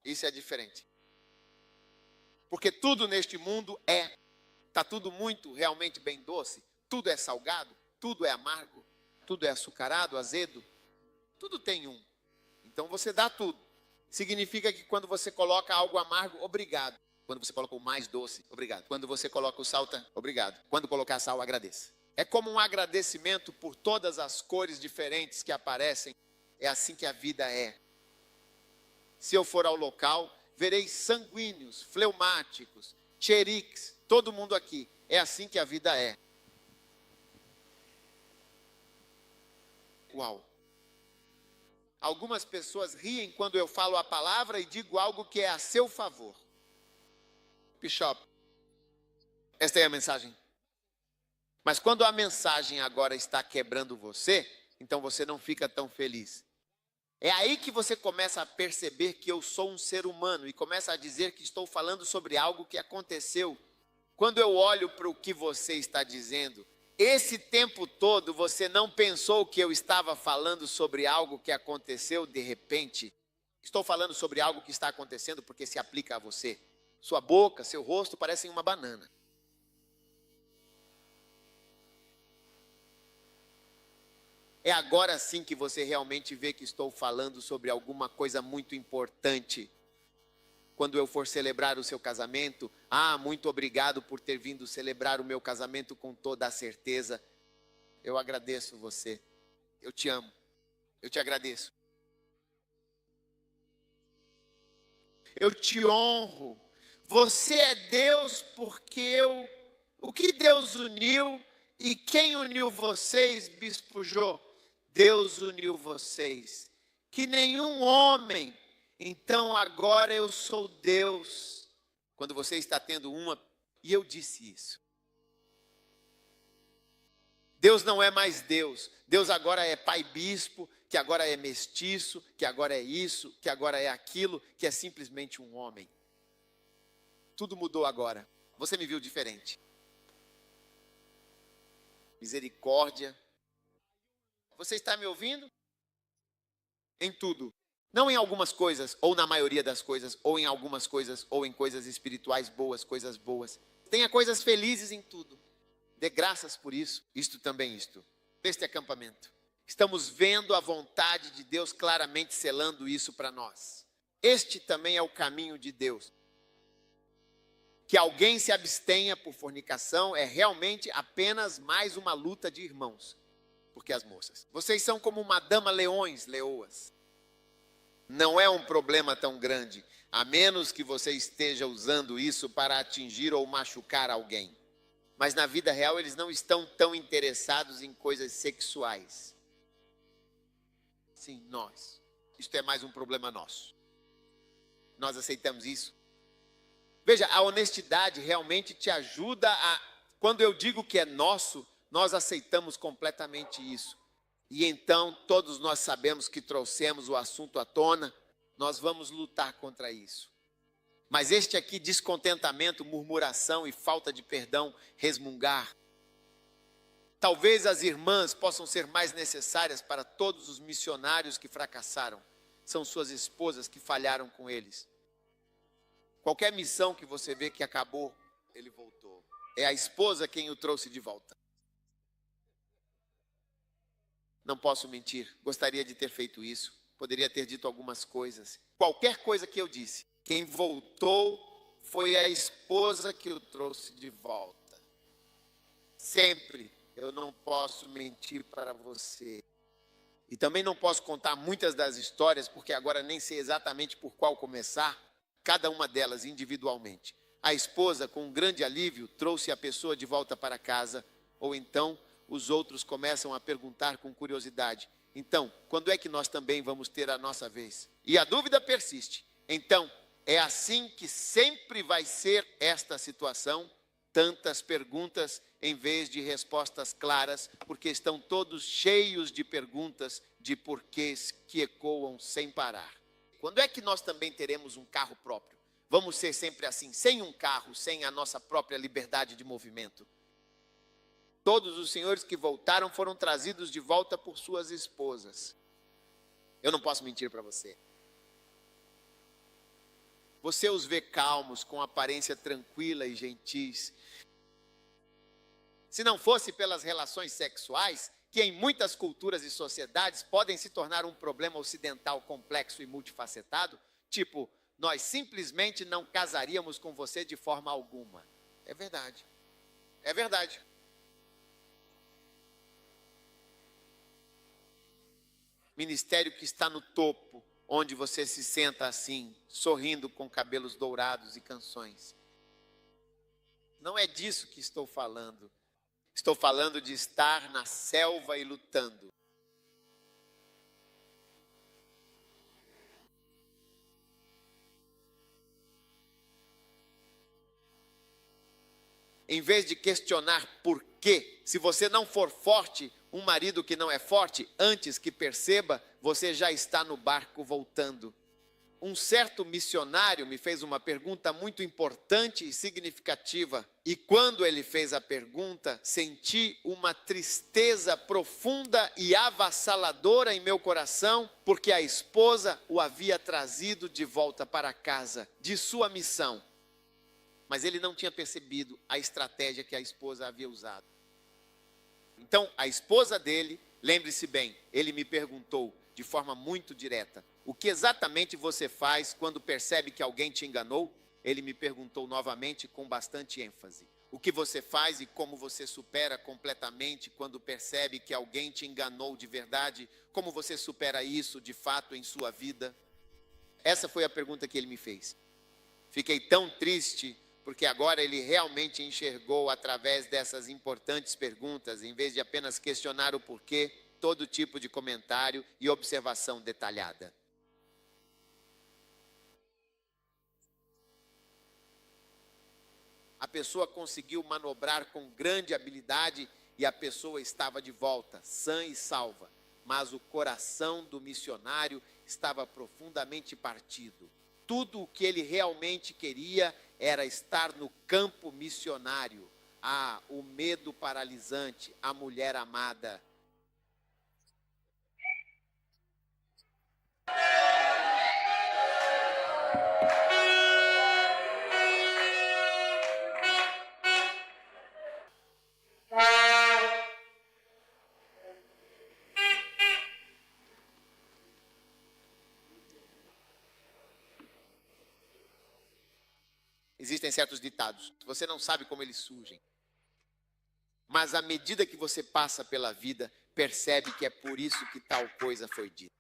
isso é diferente. Porque tudo neste mundo está tudo muito realmente bem doce, tudo é salgado, tudo é amargo, tudo é açucarado, azedo, tudo tem um. Então você dá tudo. Significa que quando você coloca algo amargo, obrigado. Quando você coloca o mais doce, obrigado. Quando você coloca o sal, obrigado. Quando colocar sal, agradeça. É como um agradecimento por todas as cores diferentes que aparecem. É assim que a vida é. Se eu for ao local, verei sanguíneos, fleumáticos, xeriques, todo mundo aqui. É assim que a vida é. Uau. Algumas pessoas riem quando eu falo a palavra e digo algo que é a seu favor. Bishop, esta é a mensagem. Mas quando a mensagem agora está quebrando você, então você não fica tão feliz. É aí que você começa a perceber que eu sou um ser humano e começa a dizer que estou falando sobre algo que aconteceu. Quando eu olho para o que você está dizendo, esse tempo todo você não pensou que eu estava falando sobre algo que aconteceu de repente. Estou falando sobre algo que está acontecendo porque se aplica a você. Sua boca, seu rosto parecem uma banana. É agora sim que você realmente vê que estou falando sobre alguma coisa muito importante. Quando eu for celebrar o seu casamento, muito obrigado por ter vindo celebrar o meu casamento com toda a certeza. Eu agradeço você. Eu te amo. Eu te agradeço. Eu te honro. Você é Deus porque o que Deus uniu e quem uniu vocês, Bispo Jô? Deus uniu vocês, que nenhum homem, então agora eu sou Deus. Quando você está tendo e eu disse isso. Deus não é mais Deus, Deus agora é Pai Bispo, que agora é mestiço, que agora é isso, que agora é aquilo, que é simplesmente um homem. Tudo mudou agora, você me viu diferente. Misericórdia. Você está me ouvindo? Em tudo. Não em algumas coisas, ou na maioria das coisas, ou em algumas coisas, ou em coisas espirituais boas, coisas boas. Tenha coisas felizes em tudo. Dê graças por isso. Isto também isto. Este acampamento. Estamos vendo a vontade de Deus claramente selando isso para nós. Este também é o caminho de Deus. Que alguém se abstenha por fornicação é realmente apenas mais uma luta de irmãos. Porque as moças, vocês são como uma dama leões, leoas. Não é um problema tão grande, a menos que você esteja usando isso para atingir ou machucar alguém. Mas na vida real eles não estão tão interessados em coisas sexuais. Sim, nós. Isto é mais um problema nosso. Nós aceitamos isso. Veja, a honestidade realmente te ajuda a... Quando eu digo que é nosso, nós aceitamos completamente isso. E então, todos nós sabemos que trouxemos o assunto à tona, nós vamos lutar contra isso. Mas este aqui, descontentamento, murmuração e falta de perdão, resmungar. Talvez as irmãs possam ser mais necessárias para todos os missionários que fracassaram. São suas esposas que falharam com eles. Qualquer missão que você vê que acabou, ele voltou. É a esposa quem o trouxe de volta. Não posso mentir, gostaria de ter feito isso. Poderia ter dito algumas coisas. Qualquer coisa que eu disse, quem voltou foi a esposa que o trouxe de volta. Sempre eu não posso mentir para você. E também não posso contar muitas das histórias, porque agora nem sei exatamente por qual começar, cada uma delas individualmente. A esposa, com um grande alívio, trouxe a pessoa de volta para casa, ou então os outros começam a perguntar com curiosidade: então, quando é que nós também vamos ter a nossa vez? E a dúvida persiste. Então, é assim que sempre vai ser esta situação, tantas perguntas em vez de respostas claras, porque estão todos cheios de perguntas, de porquês que ecoam sem parar. Quando é que nós também teremos um carro próprio? Vamos ser sempre assim, sem um carro, sem a nossa própria liberdade de movimento. Todos os senhores que voltaram foram trazidos de volta por suas esposas. Eu não posso mentir para você. Você os vê calmos, com aparência tranquila e gentis. Se não fosse pelas relações sexuais, que em muitas culturas e sociedades podem se tornar um problema ocidental complexo e multifacetado, tipo, nós simplesmente não casaríamos com você de forma alguma. É verdade. É verdade. Ministério que está no topo, onde você se senta assim, sorrindo com cabelos dourados e canções. Não é disso que estou falando. Estou falando de estar na selva e lutando. Em vez de questionar por quê, se você não for forte, um marido que não é forte, antes que perceba, você já está no barco voltando. Um certo missionário me fez uma pergunta muito importante e significativa. E quando ele fez a pergunta, senti uma tristeza profunda e avassaladora em meu coração, porque a esposa o havia trazido de volta para casa, de sua missão. Mas ele não tinha percebido a estratégia que a esposa havia usado. Então, a esposa dele, lembre-se bem, ele me perguntou de forma muito direta: o que exatamente você faz quando percebe que alguém te enganou? Ele me perguntou novamente com bastante ênfase: o que você faz e como você supera completamente quando percebe que alguém te enganou de verdade? Como você supera isso de fato em sua vida? Essa foi a pergunta que ele me fez. Fiquei tão triste, porque agora ele realmente enxergou através dessas importantes perguntas, em vez de apenas questionar o porquê, todo tipo de comentário e observação detalhada. A pessoa conseguiu manobrar com grande habilidade e a pessoa estava de volta, sã e salva. Mas o coração do missionário estava profundamente partido. Tudo o que ele realmente queria era estar no campo missionário. Ah, o medo paralisante, a mulher amada. Existem certos ditados, você não sabe como eles surgem. Mas à medida que você passa pela vida, percebe que é por isso que tal coisa foi dita.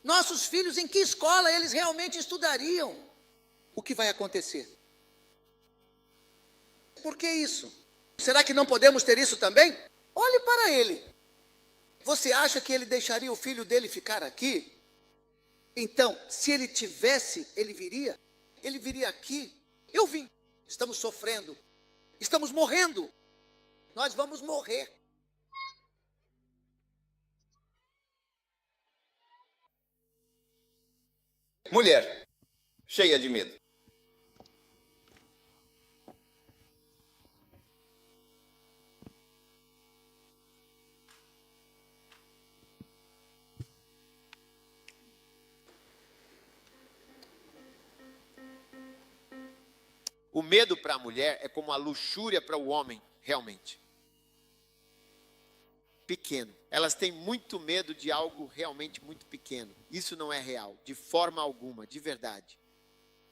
Nossos filhos, em que escola eles realmente estudariam? O que vai acontecer? Por que isso? Será que não podemos ter isso também? Olhe para ele. Você acha que ele deixaria o filho dele ficar aqui? Então, se ele tivesse, ele viria? Ele viria aqui? Eu vim. Estamos sofrendo. Estamos morrendo. Nós vamos morrer. Mulher, cheia de medo. O medo para a mulher é como a luxúria para o homem, realmente. Pequeno. Elas têm muito medo de algo realmente muito pequeno. Isso não é real, de forma alguma, de verdade.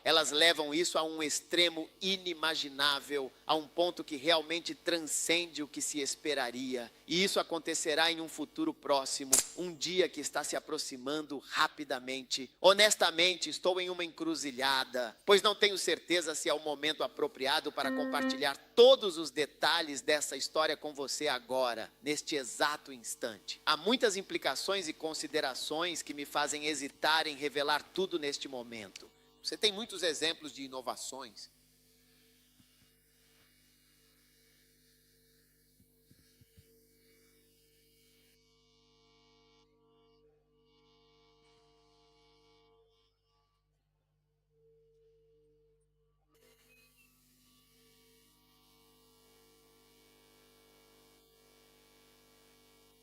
Elas levam isso a um extremo inimaginável, a um ponto que realmente transcende o que se esperaria. E isso acontecerá em um futuro próximo, um dia que está se aproximando rapidamente. Honestamente, estou em uma encruzilhada, pois não tenho certeza se é o momento apropriado para compartilhar todos os detalhes dessa história com você agora, neste exato instante. Há muitas implicações e considerações que me fazem hesitar em revelar tudo neste momento. Você tem muitos exemplos de inovações.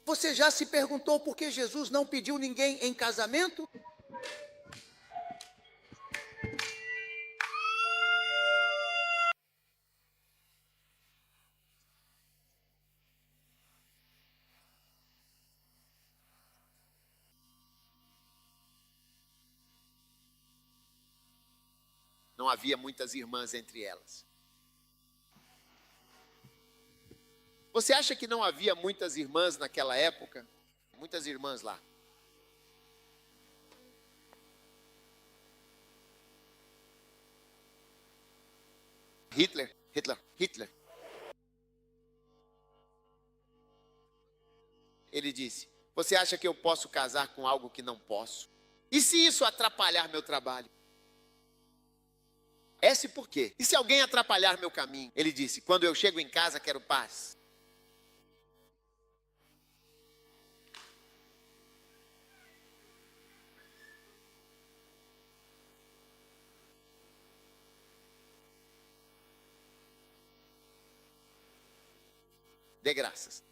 Você já se perguntou por que Jesus não pediu ninguém em casamento? Não havia muitas irmãs entre elas. Você acha que não havia muitas irmãs naquela época? Muitas irmãs lá. Hitler. Ele disse: você acha que eu posso casar com algo que não posso? E se isso atrapalhar meu trabalho? Esse por quê? E se alguém atrapalhar meu caminho? Ele disse: quando eu chego em casa, quero paz. Dê graças.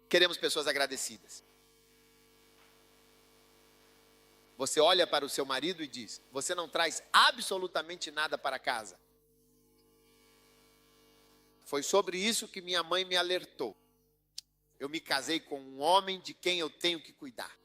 Queremos pessoas agradecidas. Você olha para o seu marido e diz: você não traz absolutamente nada para casa. Foi sobre isso que minha mãe me alertou. Eu me casei com um homem de quem eu tenho que cuidar.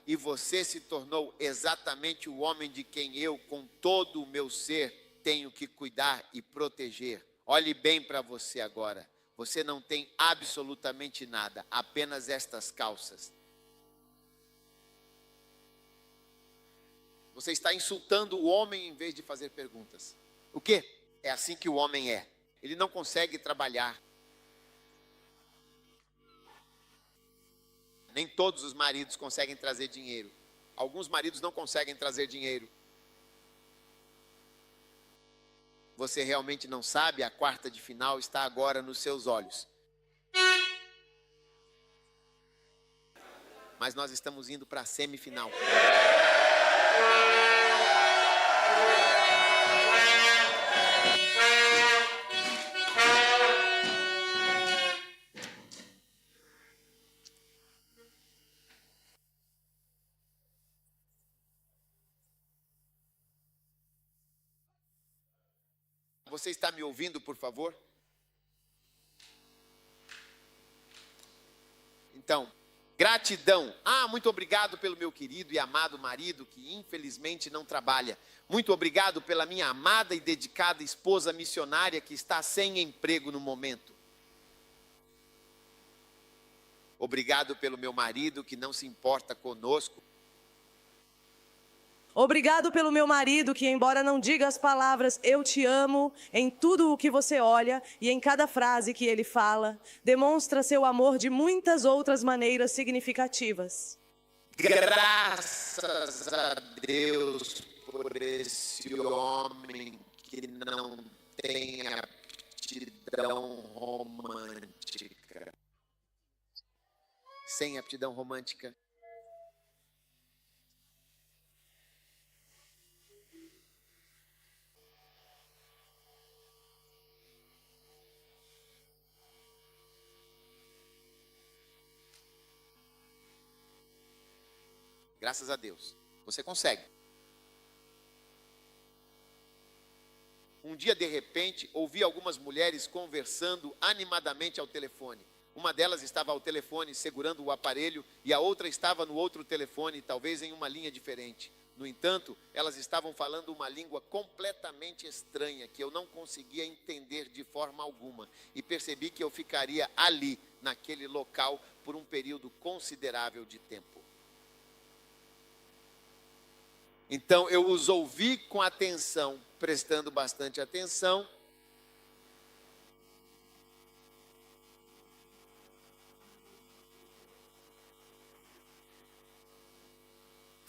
E você se tornou exatamente o homem de quem eu, com todo o meu ser, tenho que cuidar e proteger. Olhe bem para você agora. Você não tem absolutamente nada, apenas estas calças. Você está insultando o homem em vez de fazer perguntas. O quê? É assim que o homem é. Ele não consegue trabalhar. Nem todos os maridos conseguem trazer dinheiro. Alguns maridos não conseguem trazer dinheiro. Você realmente não sabe, a quarta de final está agora nos seus olhos. Mas nós estamos indo para a semifinal. Você está me ouvindo, por favor? Então, gratidão. Muito obrigado pelo meu querido e amado marido que infelizmente não trabalha. Muito obrigado pela minha amada e dedicada esposa missionária que está sem emprego no momento. Obrigado pelo meu marido que não se importa conosco. Obrigado pelo meu marido que, embora não diga as palavras "eu te amo", em tudo o que você olha e em cada frase que ele fala, demonstra seu amor de muitas outras maneiras significativas. Graças a Deus por esse homem que não tem aptidão romântica. Sem aptidão romântica. Graças a Deus. Você consegue. Um dia, de repente, ouvi algumas mulheres conversando animadamente ao telefone. Uma delas estava ao telefone segurando o aparelho e a outra estava no outro telefone, talvez em uma linha diferente. No entanto, elas estavam falando uma língua completamente estranha que eu não conseguia entender de forma alguma. E percebi que eu ficaria ali, naquele local, por um período considerável de tempo. Então, eu os ouvi com atenção, prestando bastante atenção.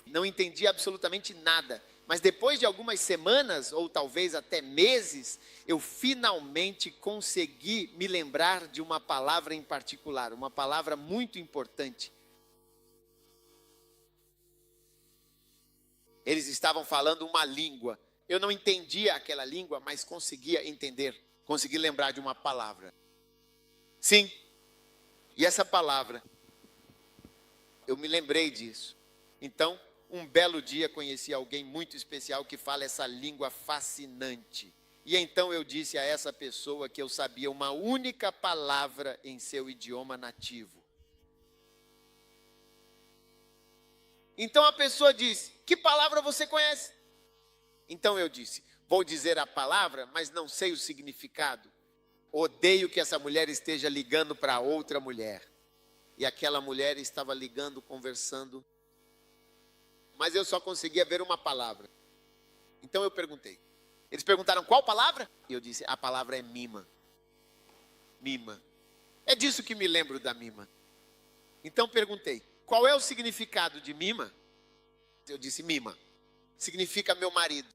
Não entendi absolutamente nada. Mas depois de algumas semanas, ou talvez até meses, eu finalmente consegui me lembrar de uma palavra em particular, uma palavra muito importante. Eles estavam falando uma língua. Eu não entendia aquela língua, mas conseguia entender, consegui lembrar de uma palavra. Sim, e essa palavra, eu me lembrei disso. Então, um belo dia conheci alguém muito especial que fala essa língua fascinante. E então eu disse a essa pessoa que eu sabia uma única palavra em seu idioma nativo. Então a pessoa disse: que palavra você conhece? Então eu disse: vou dizer a palavra, mas não sei o significado. Odeio que essa mulher esteja ligando para outra mulher. E aquela mulher estava ligando, conversando, mas eu só conseguia ver uma palavra. Então eu perguntei. Eles perguntaram qual palavra? E eu disse: a palavra é mima. Mima. É disso que me lembro da mima. Então perguntei: qual é o significado de mima? Eu disse: mima. Significa meu marido.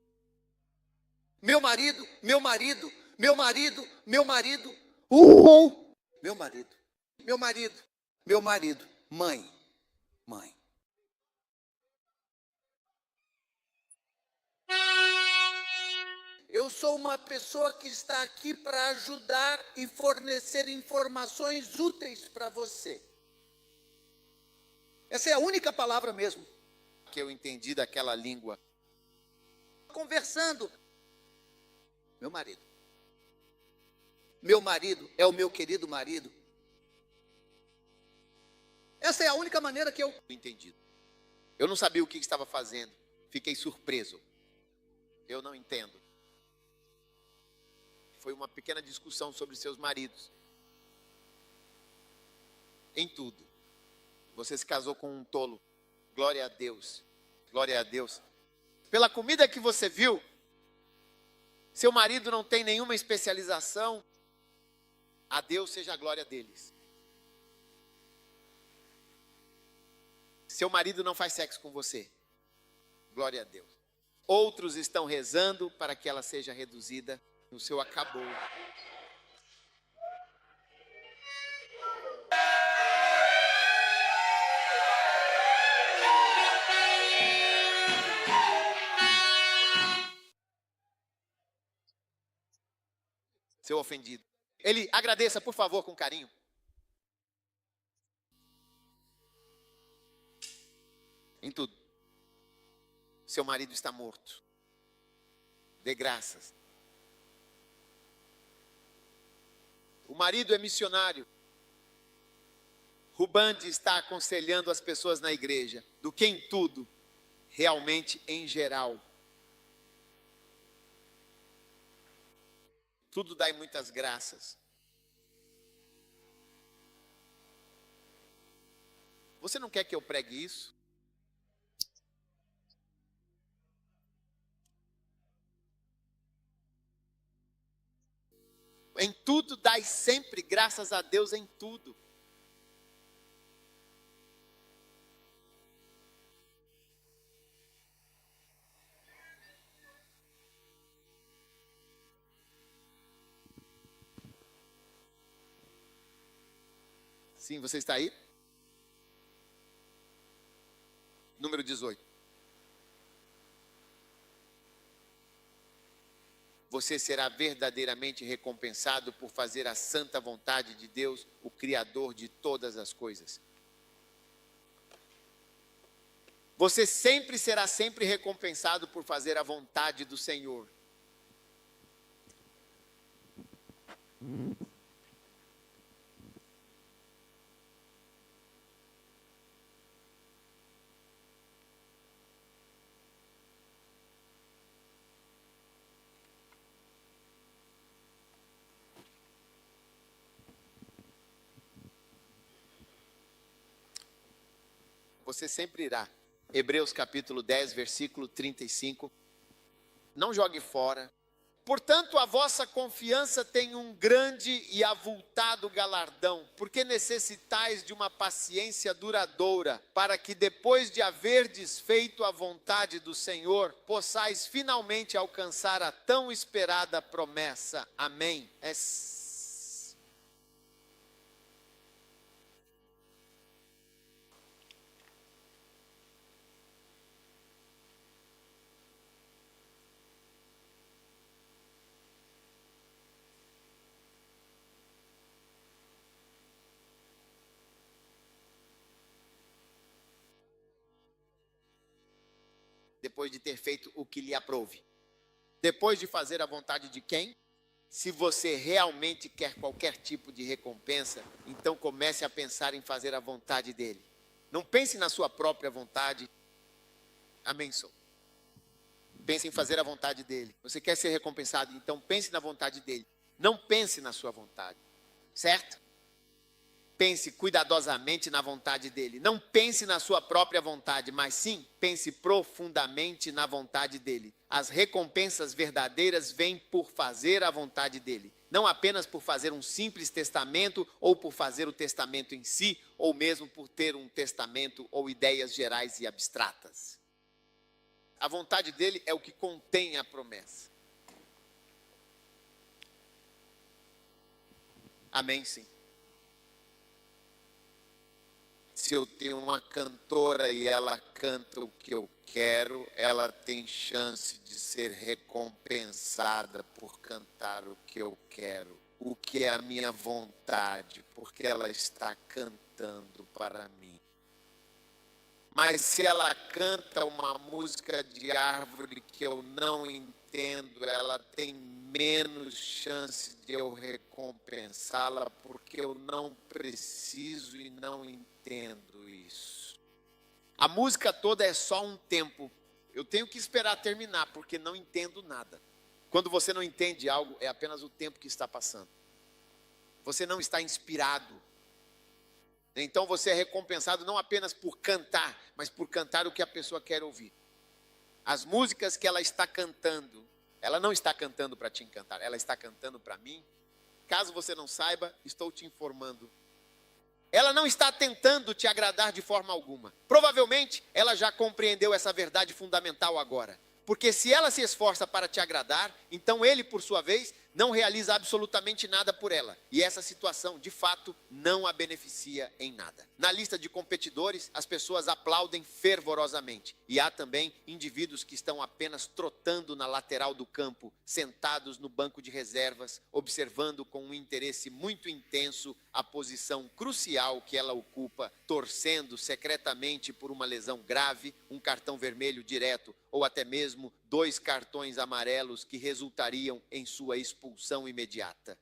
Meu marido, meu marido, meu marido, meu marido. Meu marido, meu marido, meu marido. Mãe, mãe. Eu sou uma pessoa que está aqui para ajudar e fornecer informações úteis para você. Essa é a única palavra mesmo que eu entendi daquela língua. Conversando. Meu marido. Meu marido é o meu querido marido. Essa é a única maneira que eu entendi. Eu não sabia o que estava fazendo. Fiquei surpreso. Eu não entendo. Foi uma pequena discussão sobre seus maridos. Em tudo. Você se casou com um tolo. Glória a Deus. Glória a Deus. Pela comida que você viu, seu marido não tem nenhuma especialização. A Deus seja a glória deles. Seu marido não faz sexo com você. Glória a Deus. Outros estão rezando para que ela seja reduzida. O seu acabou. Seu ofendido. Ele agradeça, por favor, com carinho. Em tudo. Seu marido está morto. Dê graças. O marido é missionário. Rubande está aconselhando as pessoas na igreja, do que em tudo, realmente em geral. Tudo dai muitas graças. Você não quer que eu pregue isso? Em tudo dai sempre graças a Deus em tudo. Sim, você está aí? Número 18. Você será verdadeiramente recompensado por fazer a santa vontade de Deus, o Criador de todas as coisas. Você será sempre recompensado por fazer a vontade do Senhor. Você sempre irá. Hebreus capítulo 10, versículo 35. Não jogue fora. Portanto, a vossa confiança tem um grande e avultado galardão, porque necessitais de uma paciência duradoura, para que depois de haverdes feito a vontade do Senhor, possais finalmente alcançar a tão esperada promessa. Amém. Depois de ter feito o que lhe aprouve. Depois de fazer a vontade de quem? Se você realmente quer qualquer tipo de recompensa, então comece a pensar em fazer a vontade dele. Não pense na sua própria vontade. Amém, só. Pense em fazer a vontade dele. Você quer ser recompensado, então pense na vontade dele. Não pense na sua vontade. Certo? Pense cuidadosamente na vontade dele. Não pense na sua própria vontade, mas sim, pense profundamente na vontade dele. As recompensas verdadeiras vêm por fazer a vontade dele. Não apenas por fazer um simples testamento, ou por fazer o testamento em si, ou mesmo por ter um testamento ou ideias gerais e abstratas. A vontade dele é o que contém a promessa. Amém, sim. Se eu tenho uma cantora e ela canta o que eu quero, ela tem chance de ser recompensada por cantar o que eu quero, o que é a minha vontade, porque ela está cantando para mim. Mas se ela canta uma música de árvore que eu não entendo, ela tem menos chance de eu recompensá-la, porque eu não preciso e não entendo isso. A música toda é só um tempo. Eu tenho que esperar terminar, porque não entendo nada. Quando você não entende algo, é apenas o tempo que está passando. Você não está inspirado. Então você é recompensado não apenas por cantar, mas por cantar o que a pessoa quer ouvir. As músicas que ela está cantando, ela não está cantando para te encantar, ela está cantando para mim. Caso você não saiba, estou te informando. Ela não está tentando te agradar de forma alguma. Provavelmente, ela já compreendeu essa verdade fundamental agora. Porque se ela se esforça para te agradar, então ele, por sua vez, não realiza absolutamente nada por ela. E essa situação, de fato, não a beneficia em nada. Na lista de competidores, as pessoas aplaudem fervorosamente. E há também indivíduos que estão apenas trotando na lateral do campo, sentados no banco de reservas, observando com um interesse muito intenso a posição crucial que ela ocupa, torcendo secretamente por uma lesão grave, um cartão vermelho direto, ou até mesmo 2 cartões amarelos que resultariam em sua expulsão imediata.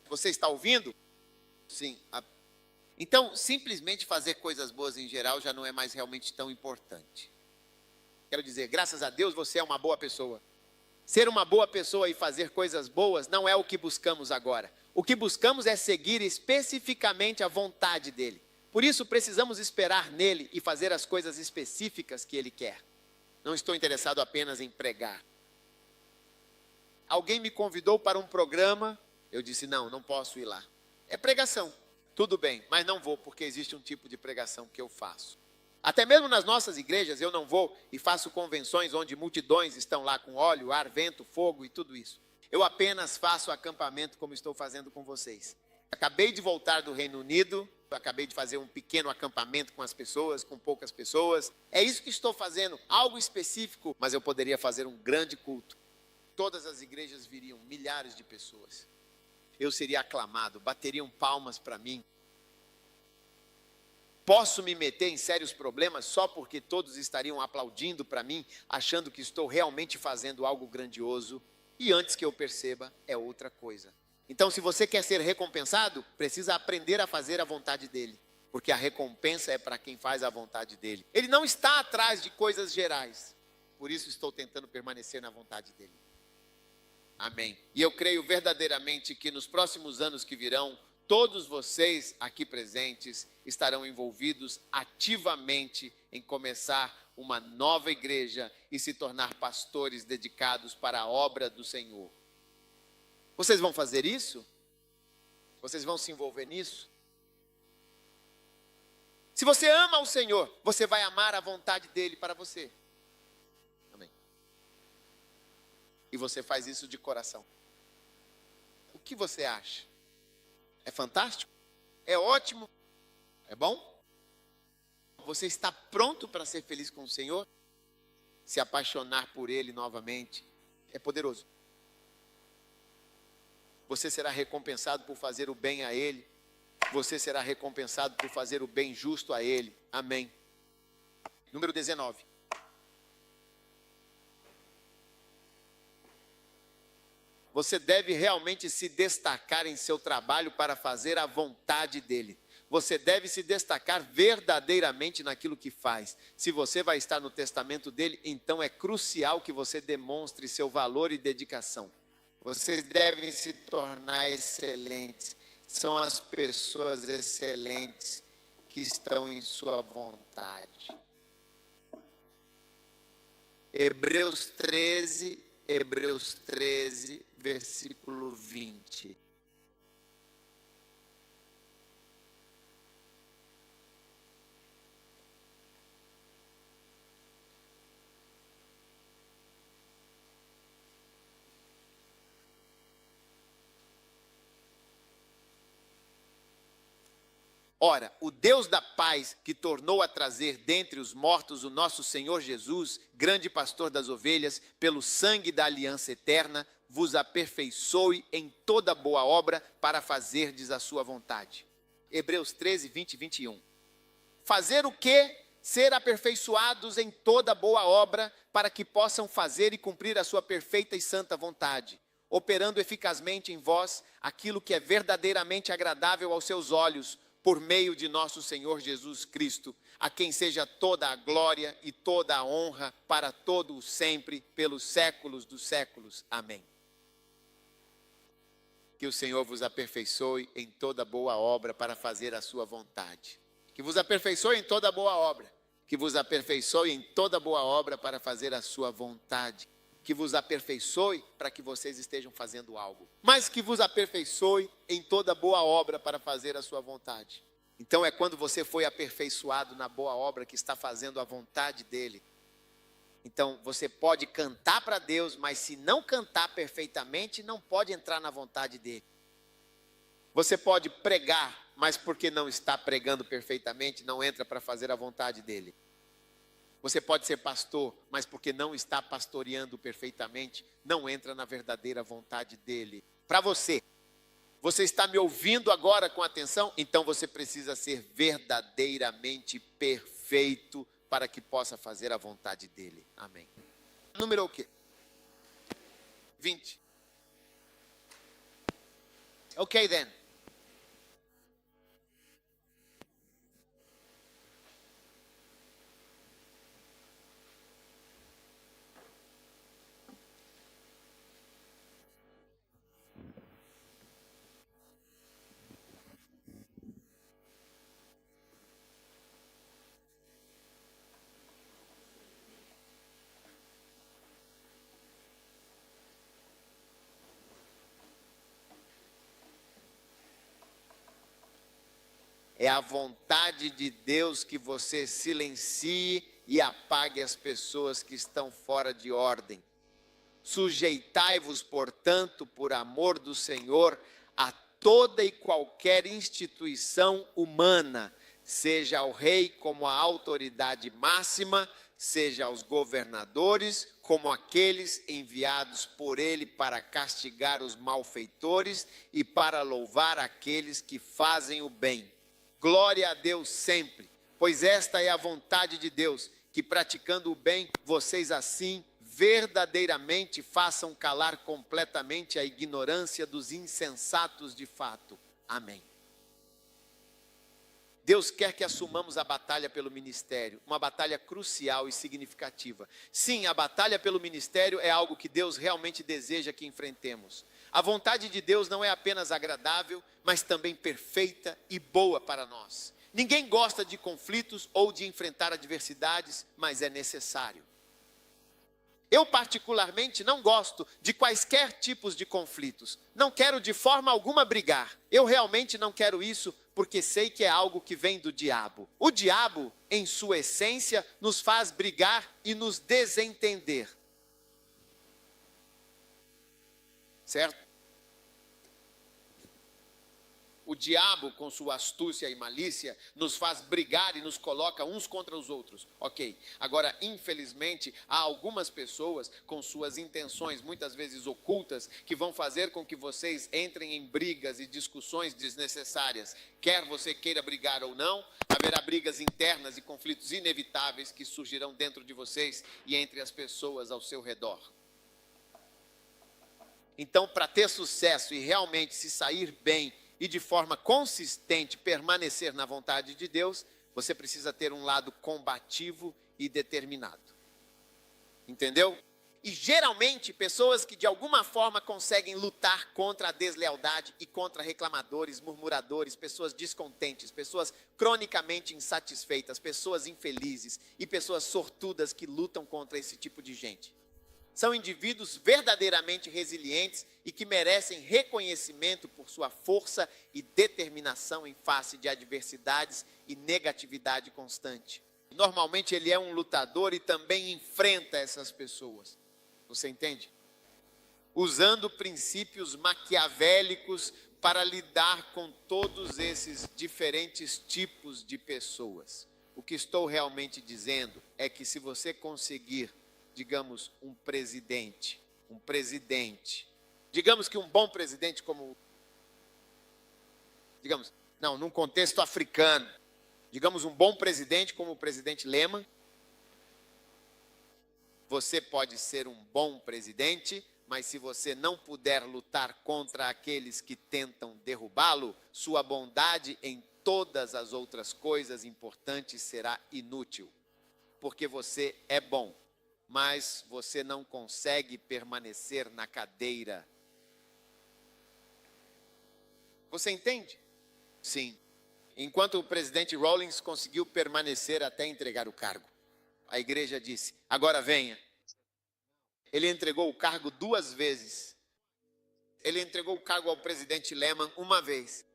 Você está ouvindo? Sim. Então, simplesmente fazer coisas boas em geral já não é mais realmente tão importante. Quero dizer, graças a Deus você é uma boa pessoa. Ser uma boa pessoa e fazer coisas boas não é o que buscamos agora. O que buscamos é seguir especificamente a vontade dele. Por isso precisamos esperar nele e fazer as coisas específicas que ele quer. Não estou interessado apenas em pregar. Alguém me convidou para um programa, eu disse, não posso ir lá. É pregação, tudo bem, mas não vou porque existe um tipo de pregação que eu faço. Até mesmo nas nossas igrejas eu não vou e faço convenções onde multidões estão lá com óleo, ar, vento, fogo e tudo isso. Eu apenas faço acampamento como estou fazendo com vocês. Acabei de voltar do Reino Unido, acabei de fazer um pequeno acampamento com as pessoas, com poucas pessoas. É isso que estou fazendo, algo específico, mas eu poderia fazer um grande culto. Todas as igrejas viriam, milhares de pessoas. Eu seria aclamado, bateriam palmas para mim. Posso me meter em sérios problemas só porque todos estariam aplaudindo para mim, achando que estou realmente fazendo algo grandioso, e antes que eu perceba, é outra coisa. Então, se você quer ser recompensado, precisa aprender a fazer a vontade dele, porque a recompensa é para quem faz a vontade dele. Ele não está atrás de coisas gerais, por isso estou tentando permanecer na vontade dele. Amém. E eu creio verdadeiramente que nos próximos anos que virão, todos vocês aqui presentes estarão envolvidos ativamente em começar uma nova igreja e se tornar pastores dedicados para a obra do Senhor. Vocês vão fazer isso? Vocês vão se envolver nisso? Se você ama o Senhor, você vai amar a vontade dele para você. Amém. E você faz isso de coração. O que você acha? É fantástico? É ótimo? É bom? Você está pronto para ser feliz com o Senhor? Se apaixonar por Ele novamente? É poderoso. Você será recompensado por fazer o bem a Ele. Você será recompensado por fazer o bem justo a Ele. Amém. Número 19. Você deve realmente se destacar em seu trabalho para fazer a vontade dEle. Você deve se destacar verdadeiramente naquilo que faz. Se você vai estar no testamento dEle, então é crucial que você demonstre seu valor e dedicação. Vocês devem se tornar excelentes. São as pessoas excelentes que estão em sua vontade. Hebreus 13, versículo 20. Ora, o Deus da paz, que tornou a trazer dentre os mortos o nosso Senhor Jesus, grande pastor das ovelhas, pelo sangue da aliança eterna, vos aperfeiçoe em toda boa obra para fazerdes a sua vontade. Hebreus 13, 20 e 21. Fazer o quê? Ser aperfeiçoados em toda boa obra, para que possam fazer e cumprir a sua perfeita e santa vontade, operando eficazmente em vós aquilo que é verdadeiramente agradável aos seus olhos, por meio de nosso Senhor Jesus Cristo, a quem seja toda a glória e toda a honra para todo o sempre, pelos séculos dos séculos. Amém. Que o Senhor vos aperfeiçoe em toda boa obra para fazer a sua vontade. Que vos aperfeiçoe em toda boa obra. Que vos aperfeiçoe em toda boa obra para fazer a sua vontade. Que vos aperfeiçoe para que vocês estejam fazendo algo. Mas que vos aperfeiçoe em toda boa obra para fazer a sua vontade. Então é quando você foi aperfeiçoado na boa obra que está fazendo a vontade dele. Então você pode cantar para Deus, mas se não cantar perfeitamente, não pode entrar na vontade dele. Você pode pregar, mas porque não está pregando perfeitamente, não entra para fazer a vontade dele. Você pode ser pastor, mas porque não está pastoreando perfeitamente, não entra na verdadeira vontade dele. Para você, você está me ouvindo agora com atenção? Então você precisa ser verdadeiramente perfeito para que possa fazer a vontade dele. Amém. Número o quê? 20. Okay then. É a vontade de Deus que você silencie e apague as pessoas que estão fora de ordem. Sujeitai-vos, portanto, por amor do Senhor, a toda e qualquer instituição humana, seja ao rei como a autoridade máxima, seja aos governadores como aqueles enviados por ele para castigar os malfeitores e para louvar aqueles que fazem o bem. Glória a Deus sempre, pois esta é a vontade de Deus, que praticando o bem, vocês assim verdadeiramente façam calar completamente a ignorância dos insensatos de fato. Amém. Deus quer que assumamos a batalha pelo ministério, uma batalha crucial e significativa. Sim, a batalha pelo ministério é algo que Deus realmente deseja que enfrentemos. A vontade de Deus não é apenas agradável, mas também perfeita e boa para nós. Ninguém gosta de conflitos ou de enfrentar adversidades, mas é necessário. Eu particularmente não gosto de quaisquer tipos de conflitos. Não quero de forma alguma brigar. Eu realmente não quero isso porque sei que é algo que vem do diabo. O diabo, em sua essência, nos faz brigar e nos desentender. Certo? O diabo, com sua astúcia e malícia, nos faz brigar e nos coloca uns contra os outros. Ok. Agora, infelizmente, há algumas pessoas com suas intenções, muitas vezes ocultas, que vão fazer com que vocês entrem em brigas e discussões desnecessárias. Quer você queira brigar ou não, haverá brigas internas e conflitos inevitáveis que surgirão dentro de vocês e entre as pessoas ao seu redor. Então, para ter sucesso e realmente se sair bem e de forma consistente permanecer na vontade de Deus, você precisa ter um lado combativo e determinado. Entendeu? E geralmente pessoas que de alguma forma conseguem lutar contra a deslealdade e contra reclamadores, murmuradores, pessoas descontentes, pessoas cronicamente insatisfeitas, pessoas infelizes e pessoas sortudas que lutam contra esse tipo de gente. São indivíduos verdadeiramente resilientes e que merecem reconhecimento por sua força e determinação em face de adversidades e negatividade constante. Normalmente ele é um lutador e também enfrenta essas pessoas. Você entende? Usando princípios maquiavélicos para lidar com todos esses diferentes tipos de pessoas. O que estou realmente dizendo é que se você conseguir, digamos, um presidente, digamos que um bom presidente como, digamos, não, num contexto africano, digamos um bom presidente como o presidente Lehman, você pode ser um bom presidente, mas se você não puder lutar contra aqueles que tentam derrubá-lo, sua bondade em todas as outras coisas importantes será inútil, porque você é bom, mas você não consegue permanecer na cadeira. Você entende? Sim. Enquanto o presidente Rawlings conseguiu permanecer até entregar o cargo, a igreja disse, agora venha. Ele entregou o cargo 2 vezes. Ele entregou o cargo ao presidente Lehman uma vez.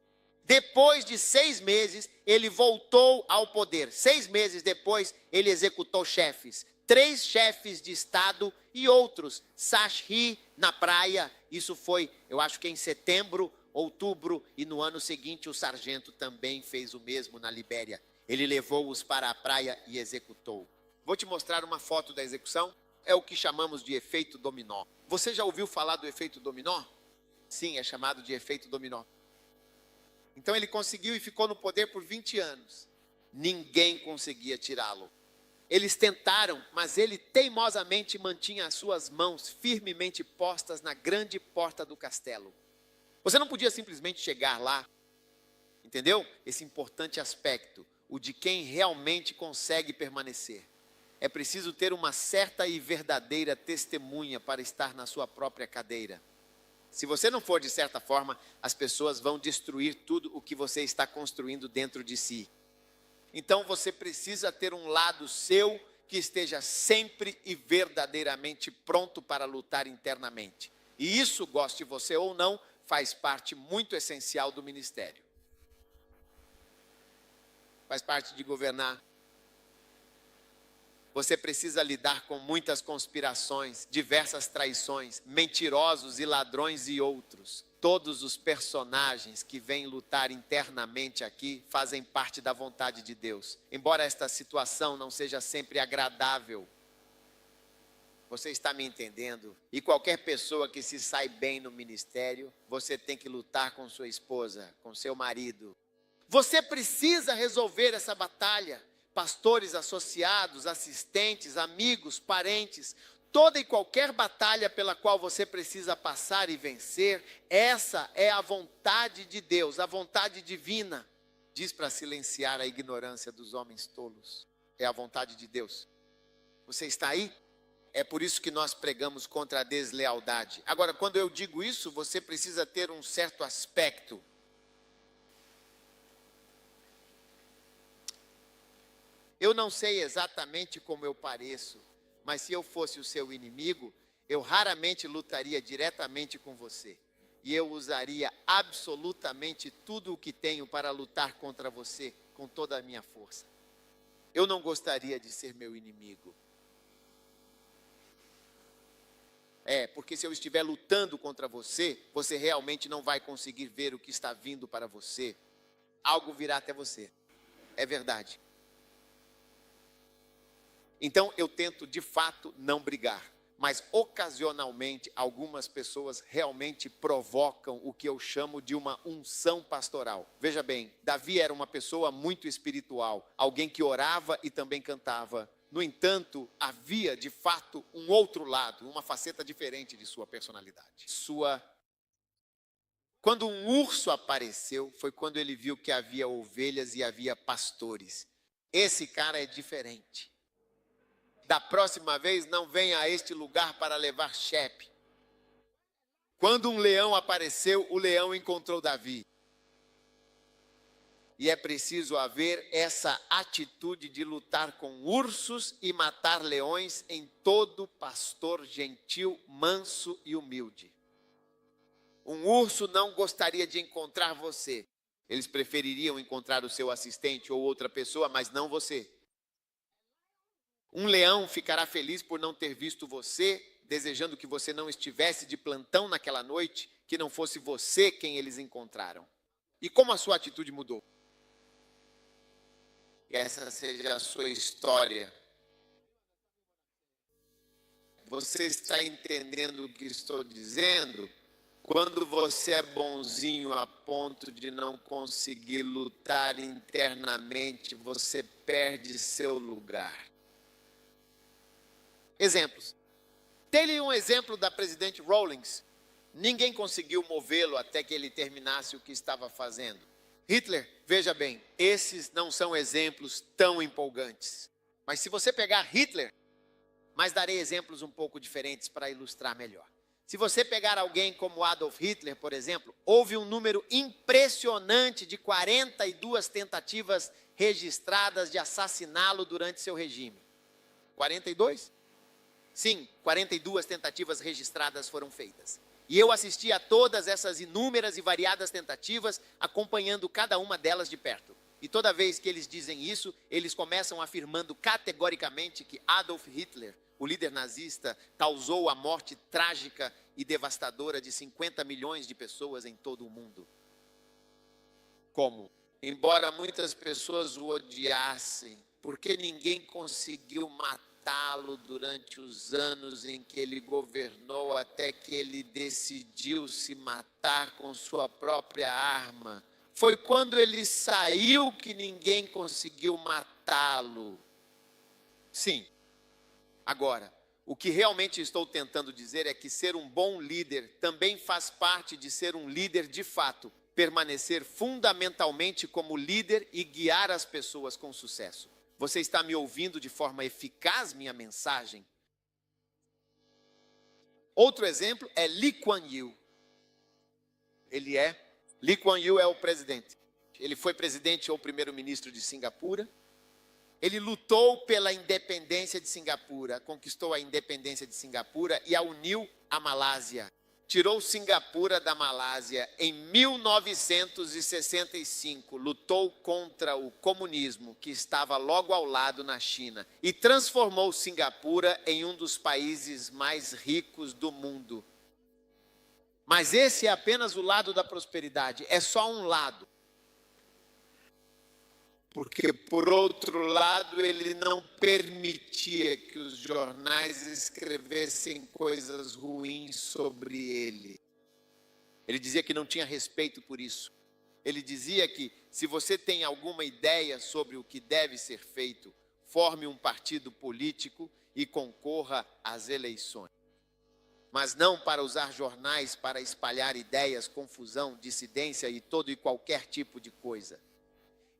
Depois de 6 meses, ele voltou ao poder. 6 meses depois, ele executou chefes. 3 chefes de Estado e outros. Sashri na praia, isso foi, eu acho que em setembro, outubro, e no ano seguinte o sargento também fez o mesmo na Libéria. Ele levou-os para a praia e executou. Vou te mostrar uma foto da execução. É o que chamamos de efeito dominó. Você já ouviu falar do efeito dominó? Sim, é chamado de efeito dominó. Então ele conseguiu e ficou no poder por 20 anos. Ninguém conseguia tirá-lo. Eles tentaram, mas ele teimosamente mantinha as suas mãos firmemente postas na grande porta do castelo. Você não podia simplesmente chegar lá, entendeu? Esse importante aspecto, o de quem realmente consegue permanecer. É preciso ter uma certa e verdadeira testemunha para estar na sua própria cadeira. Se você não for de certa forma, as pessoas vão destruir tudo o que você está construindo dentro de si. Então você precisa ter um lado seu que esteja sempre e verdadeiramente pronto para lutar internamente. E isso, goste você ou não, faz parte muito essencial do ministério. Faz parte de governar. Você precisa lidar com muitas conspirações, diversas traições, mentirosos e ladrões e outros. Todos os personagens que vêm lutar internamente aqui fazem parte da vontade de Deus. Embora esta situação não seja sempre agradável. Você está me entendendo? E qualquer pessoa que se sai bem no ministério, você tem que lutar com sua esposa, com seu marido. Você precisa resolver essa batalha. Pastores associados, assistentes, amigos, parentes, toda e qualquer batalha pela qual você precisa passar e vencer, essa é a vontade de Deus, a vontade divina. Diz para silenciar a ignorância dos homens tolos. É a vontade de Deus. Você está aí? É por isso que nós pregamos contra a deslealdade. Agora, quando eu digo isso, você precisa ter um certo aspecto. Eu não sei exatamente como eu pareço, mas se eu fosse o seu inimigo, eu raramente lutaria diretamente com você. E eu usaria absolutamente tudo o que tenho para lutar contra você, com toda a minha força. Eu não gostaria de ser meu inimigo. Porque se eu estiver lutando contra você, você realmente não vai conseguir ver o que está vindo para você. Algo virá até você. É verdade. Então eu tento de fato não brigar, mas ocasionalmente algumas pessoas realmente provocam o que eu chamo de uma unção pastoral. Veja bem, Davi era uma pessoa muito espiritual, alguém que orava e também cantava. No entanto, havia de fato um outro lado, uma faceta diferente de sua personalidade. Quando um urso apareceu, foi quando ele viu que havia ovelhas e havia pastores. Esse cara é diferente. Da próxima vez, não venha a este lugar para levar chepe. Quando um leão apareceu, o leão encontrou Davi. E é preciso haver essa atitude de lutar com ursos e matar leões em todo pastor gentil, manso e humilde. Um urso não gostaria de encontrar você. Eles prefeririam encontrar o seu assistente ou outra pessoa, mas não você. Um leão ficará feliz por não ter visto você, desejando que você não estivesse de plantão naquela noite, que não fosse você quem eles encontraram. E como a sua atitude mudou? Que essa seja a sua história. Você está entendendo o que estou dizendo? Quando você é bonzinho a ponto de não conseguir lutar internamente, você perde seu lugar. Exemplos. Dê-lhe um exemplo da presidente Rawlings. Ninguém conseguiu movê-lo até que ele terminasse o que estava fazendo. Hitler, veja bem, esses não são exemplos tão empolgantes. Mas se você pegar Hitler, mas darei exemplos um pouco diferentes para ilustrar melhor. Se você pegar alguém como Adolf Hitler, por exemplo, houve um número impressionante de 42 tentativas registradas de assassiná-lo durante seu regime. 42? Sim, 42 tentativas registradas foram feitas. E eu assisti a todas essas inúmeras e variadas tentativas, acompanhando cada uma delas de perto. E toda vez que eles dizem isso, eles começam afirmando categoricamente que Adolf Hitler, o líder nazista, causou a morte trágica e devastadora de 50 milhões de pessoas em todo o mundo. Como? Embora muitas pessoas o odiassem, porque ninguém conseguiu matá-lo durante os anos em que ele governou, até que ele decidiu se matar com sua própria arma. Foi quando ele saiu que ninguém conseguiu matá-lo. Sim. Agora, O que realmente estou tentando dizer é que ser um bom líder também faz parte de ser um líder de fato, permanecer fundamentalmente como líder e guiar as pessoas com sucesso. Você está me ouvindo de forma eficaz minha mensagem? Outro exemplo é Lee Kuan Yew. Lee Kuan Yew é o presidente. Ele foi presidente ou primeiro-ministro de Singapura. Ele lutou pela independência de Singapura, conquistou a independência de Singapura e a uniu à Malásia. Tirou Singapura da Malásia em 1965, lutou contra o comunismo que estava logo ao lado na China e transformou Singapura em um dos países mais ricos do mundo. Mas esse é apenas o lado da prosperidade, é só um lado. Porque, por outro lado, ele não permitia que os jornais escrevessem coisas ruins sobre ele. Ele dizia que não tinha respeito por isso. Ele dizia que, se você tem alguma ideia sobre o que deve ser feito, forme um partido político e concorra às eleições. Mas não para usar jornais para espalhar ideias, confusão, dissidência e todo e qualquer tipo de coisa.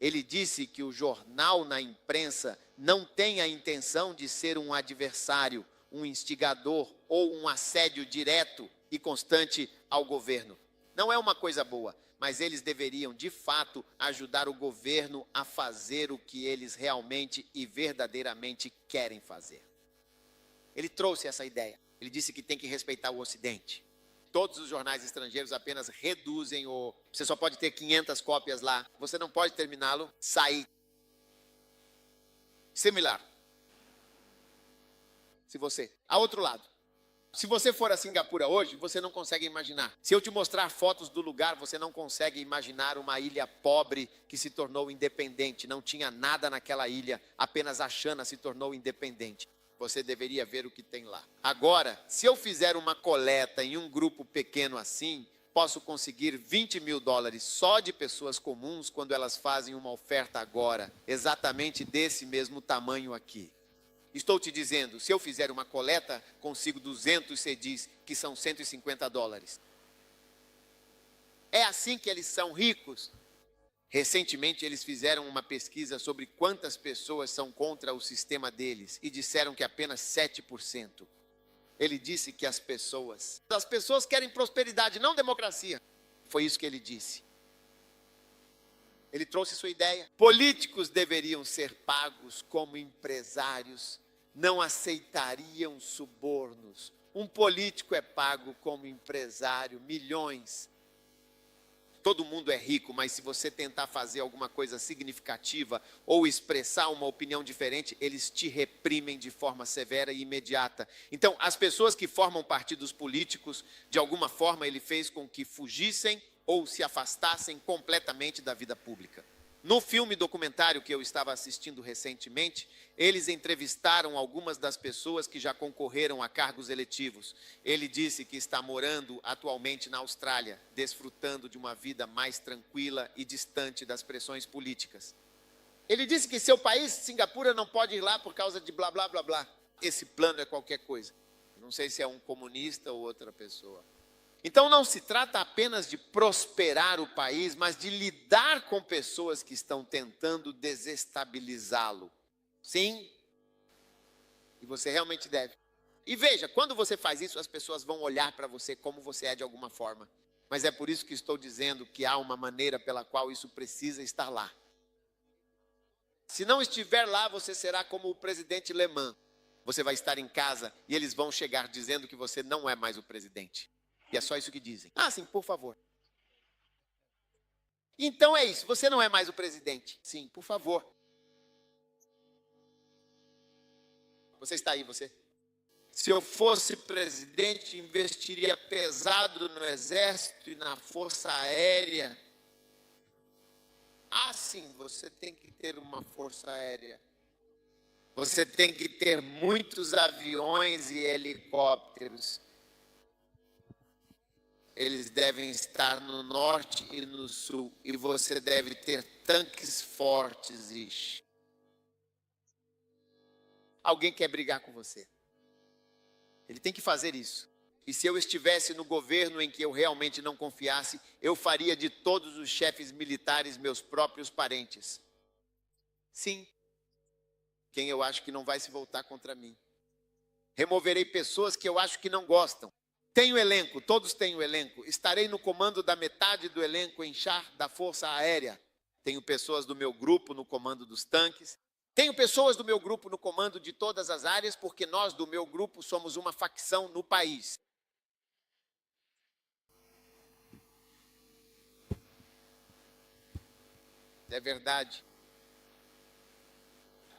Ele disse que o jornal na imprensa não tem a intenção de ser um adversário, um instigador ou um assédio direto e constante ao governo. Não é uma coisa boa, mas eles deveriam, de fato, ajudar o governo a fazer o que eles realmente e verdadeiramente querem fazer. Ele trouxe essa ideia. Ele disse que tem que respeitar o Ocidente. Todos os jornais estrangeiros apenas reduzem Você só pode ter 500 cópias lá. Você não pode terminá-lo, sair. Similar. A outro lado. Se você for a Singapura hoje, você não consegue imaginar. Se eu te mostrar fotos do lugar, você não consegue imaginar uma ilha pobre que se tornou independente. Não tinha nada naquela ilha, apenas a China se tornou independente. Você deveria ver o que tem lá. Agora, se eu fizer uma coleta em um grupo pequeno assim, posso conseguir $20 mil só de pessoas comuns quando elas fazem uma oferta agora, exatamente desse mesmo tamanho aqui. Estou te dizendo, se eu fizer uma coleta, consigo 200 CDs, que são $150. É assim que eles são ricos. Recentemente, eles fizeram uma pesquisa sobre quantas pessoas são contra o sistema deles e disseram que apenas 7%. Ele disse que as pessoas querem prosperidade, não democracia. Foi isso que ele disse. Ele trouxe sua ideia. Políticos deveriam ser pagos como empresários, não aceitariam subornos. Um político é pago como empresário, milhões. Todo mundo é rico, mas se você tentar fazer alguma coisa significativa ou expressar uma opinião diferente, eles te reprimem de forma severa e imediata. Então, as pessoas que formam partidos políticos, de alguma forma ele fez com que fugissem ou se afastassem completamente da vida pública. No filme documentário que eu estava assistindo recentemente, eles entrevistaram algumas das pessoas que já concorreram a cargos eletivos. Ele disse que está morando atualmente na Austrália, desfrutando de uma vida mais tranquila e distante das pressões políticas. Ele disse que seu país, Singapura, não pode ir lá por causa de blá, blá, blá, blá. Esse plano é qualquer coisa. Não sei se é um comunista ou outra pessoa. Então não se trata apenas de prosperar o país, mas de lidar com pessoas que estão tentando desestabilizá-lo. Sim, e você realmente deve. E veja, quando você faz isso, as pessoas vão olhar para você como você é de alguma forma. Mas é por isso que estou dizendo que há uma maneira pela qual isso precisa estar lá. Se não estiver lá, você será como o presidente Le Mans. Você vai estar em casa e eles vão chegar dizendo que você não é mais o presidente. E é só isso que dizem. Ah, sim, por favor. Então é isso, você não é mais o presidente. Sim, por favor. Você está aí, você? Se eu fosse presidente, investiria pesado no exército e na força aérea. Ah, sim, você tem que ter uma força aérea. Você tem que ter muitos aviões e helicópteros. Eles devem estar no norte e no sul. E você deve ter tanques fortes. Alguém quer brigar com você. Ele tem que fazer isso. E se eu estivesse no governo em que eu realmente não confiasse, eu faria de todos os chefes militares meus próprios parentes. Sim, quem eu acho que não vai se voltar contra mim. Removerei pessoas que eu acho que não gostam. Tenho elenco, todos têm o elenco. Estarei no comando da metade do elenco em char da Força Aérea. Tenho pessoas do meu grupo no comando dos tanques. Tenho pessoas do meu grupo no comando de todas as áreas, porque nós do meu grupo somos uma facção no país. É verdade.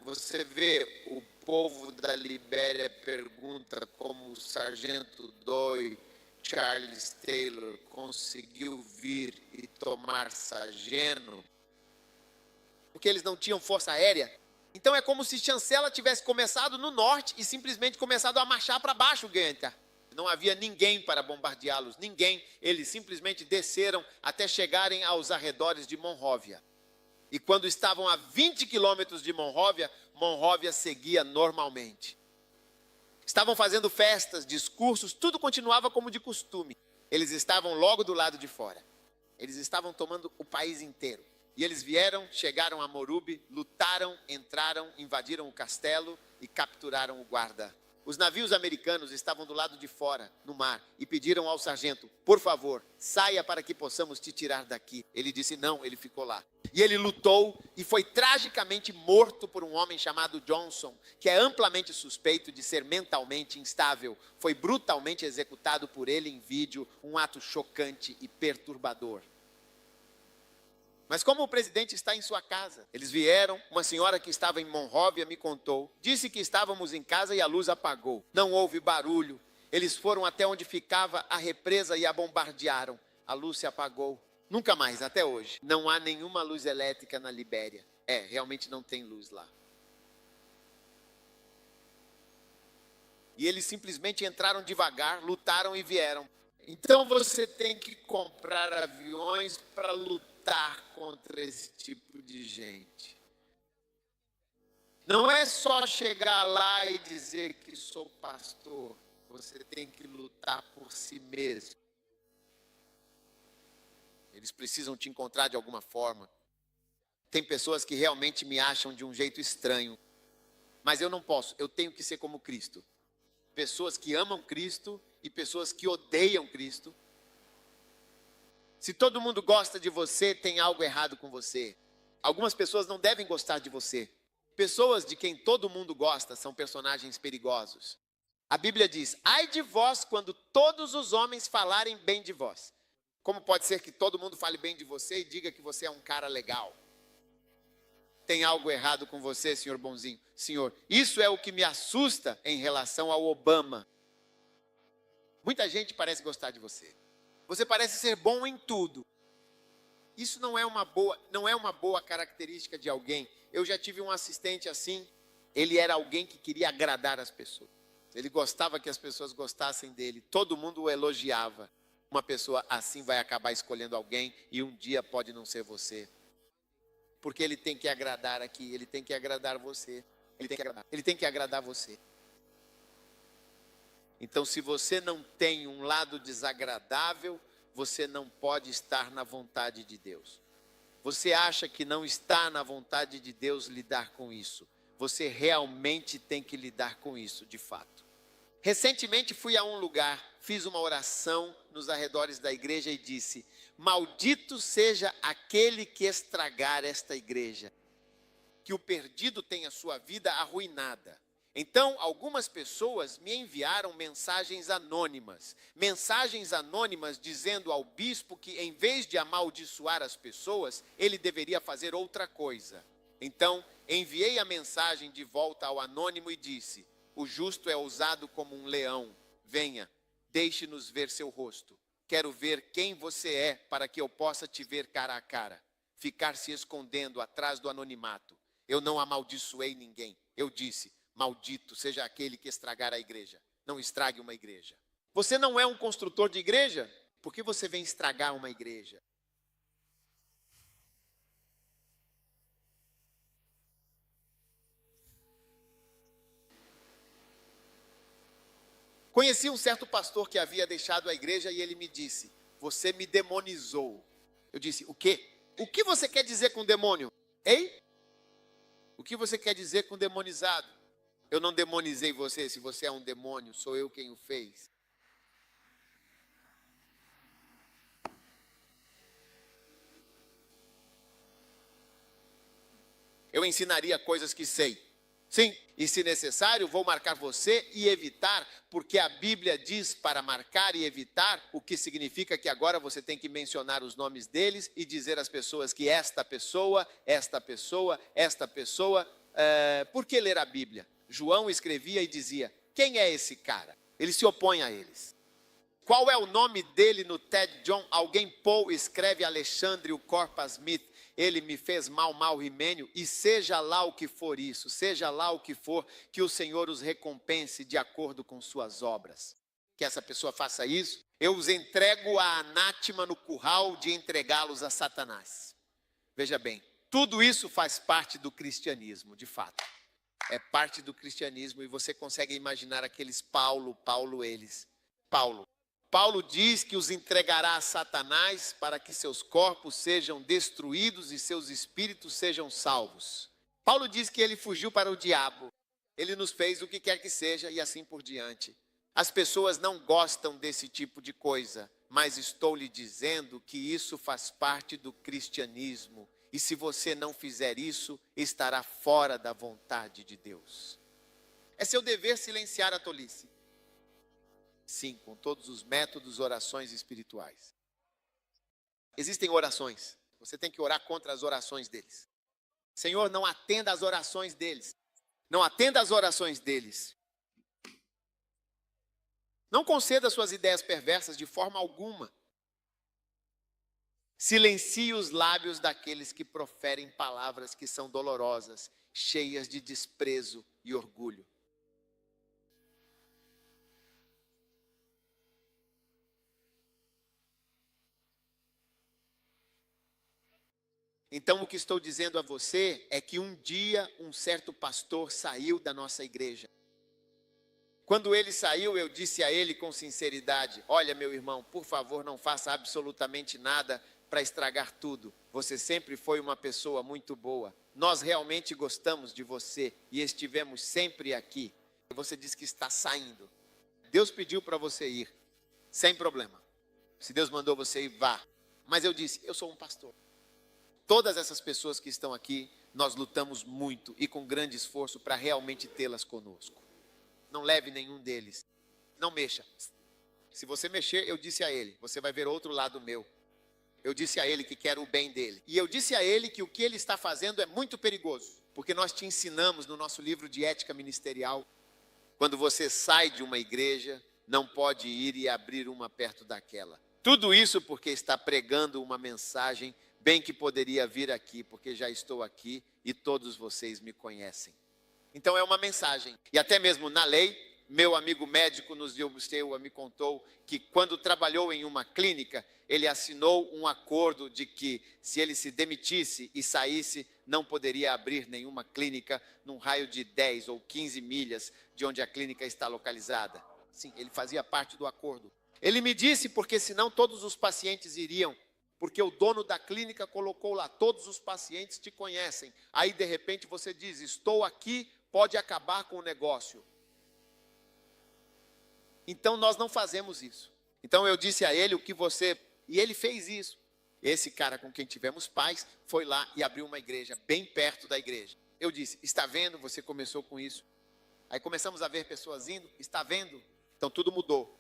Você vê, o povo da Libéria pergunta como o sargento Doyle Charles Taylor conseguiu vir e tomar Sageno, porque eles não tinham força aérea. Então é como se Chancela tivesse começado no norte e simplesmente começado a marchar para baixo, Goethe. Não havia ninguém para bombardeá-los, ninguém. Eles simplesmente desceram até chegarem aos arredores de Monróvia. E quando estavam a 20 quilômetros de Monróvia, Monróvia seguia normalmente. Estavam fazendo festas, discursos, tudo continuava como de costume. Eles estavam logo do lado de fora. Eles estavam tomando o país inteiro. E eles vieram, chegaram a Morube, lutaram, entraram, invadiram o castelo e capturaram o guarda. Os navios americanos estavam do lado de fora, no mar, e pediram ao sargento: por favor, saia para que possamos te tirar daqui. Ele disse não, ele ficou lá. E ele lutou e foi tragicamente morto por um homem chamado Johnson, que é amplamente suspeito de ser mentalmente instável. Foi brutalmente executado por ele em vídeo, um ato chocante e perturbador. Mas como o presidente está em sua casa, eles vieram, uma senhora que estava em Monróvia me contou, disse que estávamos em casa e a luz apagou. Não houve barulho. Eles foram até onde ficava a represa e a bombardearam. A luz se apagou. Nunca mais, até hoje. Não há nenhuma luz elétrica na Libéria. Realmente não tem luz lá. E eles simplesmente entraram devagar, lutaram e vieram. Então você tem que comprar aviões para lutar contra esse tipo de gente. Não é só chegar lá e dizer que sou pastor. Você tem que lutar por si mesmo. Eles precisam te encontrar de alguma forma. Tem pessoas que realmente me acham de um jeito estranho. Mas eu não posso, eu tenho que ser como Cristo. Pessoas que amam Cristo e pessoas que odeiam Cristo. Se todo mundo gosta de você, tem algo errado com você. Algumas pessoas não devem gostar de você. Pessoas de quem todo mundo gosta são personagens perigosos. A Bíblia diz: ai de vós quando todos os homens falarem bem de vós. Como pode ser que todo mundo fale bem de você e diga que você é um cara legal? Tem algo errado com você, senhor bonzinho? Senhor, isso é o que me assusta em relação ao Obama. Muita gente parece gostar de você. Você parece ser bom em tudo. Isso não é uma boa característica de alguém. Eu já tive um assistente assim. Ele era alguém que queria agradar as pessoas. Ele gostava que as pessoas gostassem dele. Todo mundo o elogiava. Uma pessoa assim vai acabar escolhendo alguém e um dia pode não ser você. Porque ele tem que agradar aqui, ele tem que agradar você. Ele tem que agradar você. Então, se você não tem um lado desagradável, você não pode estar na vontade de Deus. Você acha que não está na vontade de Deus lidar com isso. Você realmente tem que lidar com isso, de fato. Recentemente fui a um lugar, fiz uma oração nos arredores da igreja e disse: maldito seja aquele que estragar esta igreja, que o perdido tenha sua vida arruinada. Então, algumas pessoas me enviaram mensagens anônimas dizendo ao bispo que, em vez de amaldiçoar as pessoas, ele deveria fazer outra coisa. Então, enviei a mensagem de volta ao anônimo e disse: o justo é usado como um leão. Venha, deixe-nos ver seu rosto. Quero ver quem você é para que eu possa te ver cara a cara. Ficar se escondendo atrás do anonimato. Eu não amaldiçoei ninguém. Eu disse: maldito seja aquele que estragar a igreja. Não estrague uma igreja. Você não é um construtor de igreja? Por que você vem estragar uma igreja? Conheci um certo pastor que havia deixado a igreja e ele me disse: você me demonizou. Eu disse: o quê? O que você quer dizer com demônio? Ei? O que você quer dizer com demonizado? Eu não demonizei você. Se você é um demônio, sou eu quem o fez. Eu ensinaria coisas que sei. Sim, e se necessário, vou marcar você e evitar, porque a Bíblia diz para marcar e evitar, o que significa que agora você tem que mencionar os nomes deles e dizer às pessoas que esta pessoa, por que ler a Bíblia? João escrevia e dizia: quem é esse cara? Ele se opõe a eles. Qual é o nome dele no TED John? Alguém Paul escreve Alexandre o Corpa Smith. Ele me fez mal rimênio, e seja lá o que for isso, seja lá o que for, que o Senhor os recompense de acordo com suas obras. Que essa pessoa faça isso, eu os entrego a anátema no curral de entregá-los a Satanás. Veja bem, tudo isso faz parte do cristianismo, de fato. É parte do cristianismo, e você consegue imaginar aqueles Paulo diz que os entregará a Satanás para que seus corpos sejam destruídos e seus espíritos sejam salvos. Paulo diz que ele fugiu para o diabo. Ele nos fez o que quer que seja e assim por diante. As pessoas não gostam desse tipo de coisa, mas estou lhe dizendo que isso faz parte do cristianismo. E se você não fizer isso, estará fora da vontade de Deus. É seu dever silenciar a tolice. Sim, com todos os métodos, orações espirituais. Existem orações. Você tem que orar contra as orações deles. Senhor, não atenda às orações deles. Não atenda às orações deles. Não conceda suas ideias perversas de forma alguma. Silencie os lábios daqueles que proferem palavras que são dolorosas, cheias de desprezo e orgulho. Então, o que estou dizendo a você é que um dia um certo pastor saiu da nossa igreja. Quando ele saiu, eu disse a ele com sinceridade: olha, meu irmão, por favor, não faça absolutamente nada para estragar tudo. Você sempre foi uma pessoa muito boa. Nós realmente gostamos de você e estivemos sempre aqui. Você disse que está saindo. Deus pediu para você ir, sem problema. Se Deus mandou você ir, vá. Mas eu disse: eu sou um pastor. Todas essas pessoas que estão aqui, nós lutamos muito e com grande esforço para realmente tê-las conosco. Não leve nenhum deles. Não mexa. Se você mexer, eu disse a ele, você vai ver outro lado meu. Eu disse a ele que quero o bem dele. E eu disse a ele que o que ele está fazendo é muito perigoso. Porque nós te ensinamos no nosso livro de ética ministerial, quando você sai de uma igreja, não pode ir e abrir uma perto daquela. Tudo isso porque está pregando uma mensagem bem que poderia vir aqui, porque já estou aqui e todos vocês me conhecem. Então é uma mensagem. E até mesmo na lei, meu amigo médico me contou que quando trabalhou em uma clínica, ele assinou um acordo de que se ele se demitisse e saísse, não poderia abrir nenhuma clínica num raio de 10 ou 15 milhas de onde a clínica está localizada. Sim, ele fazia parte do acordo. Ele me disse porque senão todos os pacientes iriam. Porque o dono da clínica colocou lá: todos os pacientes te conhecem. Aí de repente você diz: estou aqui, pode acabar com o negócio. Então nós não fazemos isso. Então eu disse a ele o que você... E ele fez isso. Esse cara com quem tivemos paz foi lá e abriu uma igreja bem perto da igreja. Eu disse: está vendo, você começou com isso. Aí começamos a ver pessoas indo. Está vendo? Então tudo mudou.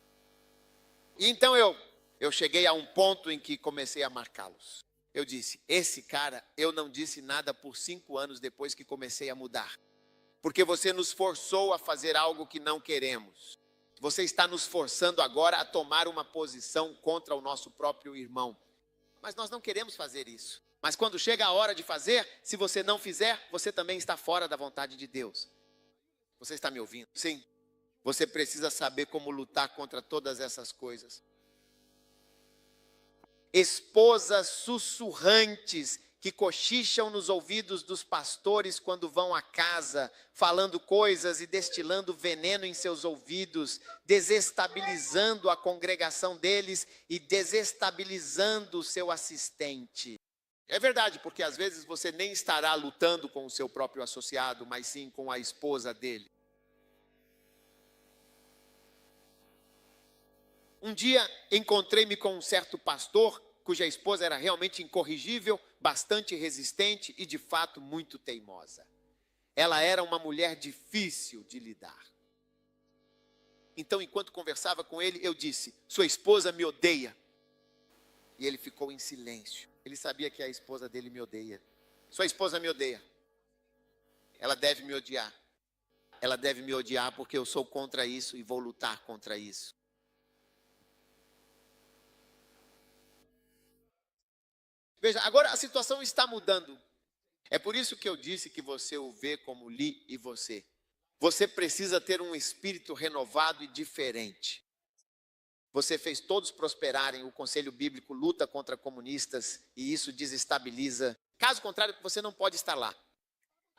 E então eu cheguei a um ponto em que comecei a marcá-los. Eu disse: esse cara, eu não disse nada por 5 anos depois que comecei a mudar. Porque você nos forçou a fazer algo que não queremos. Você está nos forçando agora a tomar uma posição contra o nosso próprio irmão. Mas nós não queremos fazer isso. Mas quando chega a hora de fazer, se você não fizer, você também está fora da vontade de Deus. Você está me ouvindo? Sim. Você precisa saber como lutar contra todas essas coisas. Esposas sussurrantes que cochicham nos ouvidos dos pastores quando vão à casa, falando coisas e destilando veneno em seus ouvidos, desestabilizando a congregação deles e desestabilizando o seu assistente. É verdade, porque às vezes você nem estará lutando com o seu próprio associado, mas sim com a esposa dele. Um dia encontrei-me com um certo pastor, cuja esposa era realmente incorrigível, bastante resistente e de fato muito teimosa. Ela era uma mulher difícil de lidar. Então, enquanto conversava com ele, eu disse: sua esposa me odeia. E ele ficou em silêncio. Ele sabia que a esposa dele me odeia. Sua esposa me odeia. Ela deve me odiar. Ela deve me odiar porque eu sou contra isso e vou lutar contra isso. Veja, agora a situação está mudando. É por isso que eu disse que você o vê como Li e você. Você precisa ter um espírito renovado e diferente. Você fez todos prosperarem, o Conselho Bíblico luta contra comunistas e isso desestabiliza. Caso contrário, você não pode estar lá.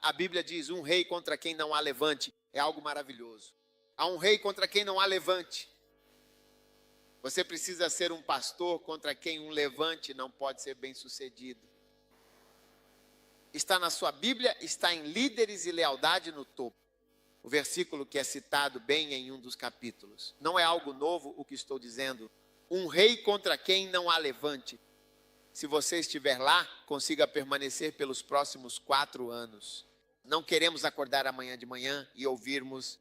A Bíblia diz: um rei contra quem não há levante. É algo maravilhoso. Há um rei contra quem não há levante. Você precisa ser um pastor contra quem um levante não pode ser bem sucedido. Está na sua Bíblia, está em Líderes e Lealdade no Topo. O versículo que é citado bem em um dos capítulos. Não é algo novo o que estou dizendo. Um rei contra quem não há levante. Se você estiver lá, consiga permanecer pelos próximos 4 anos. Não queremos acordar amanhã de manhã e ouvirmos: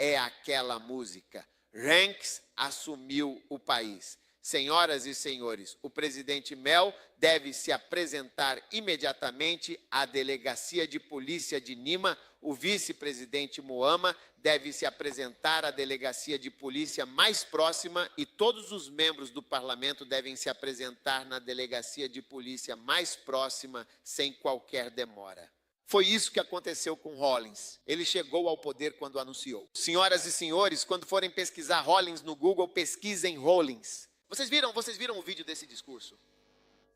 é aquela música. Ranks assumiu o país. Senhoras e senhores, o presidente Mel deve se apresentar imediatamente à delegacia de polícia de Nima. O vice-presidente Moama deve se apresentar à delegacia de polícia mais próxima e todos os membros do parlamento devem se apresentar na delegacia de polícia mais próxima sem qualquer demora. Foi isso que aconteceu com Rawlings. Ele chegou ao poder quando anunciou. Senhoras e senhores, quando forem pesquisar Rawlings no Google, pesquisem Rawlings. Vocês viram o vídeo desse discurso?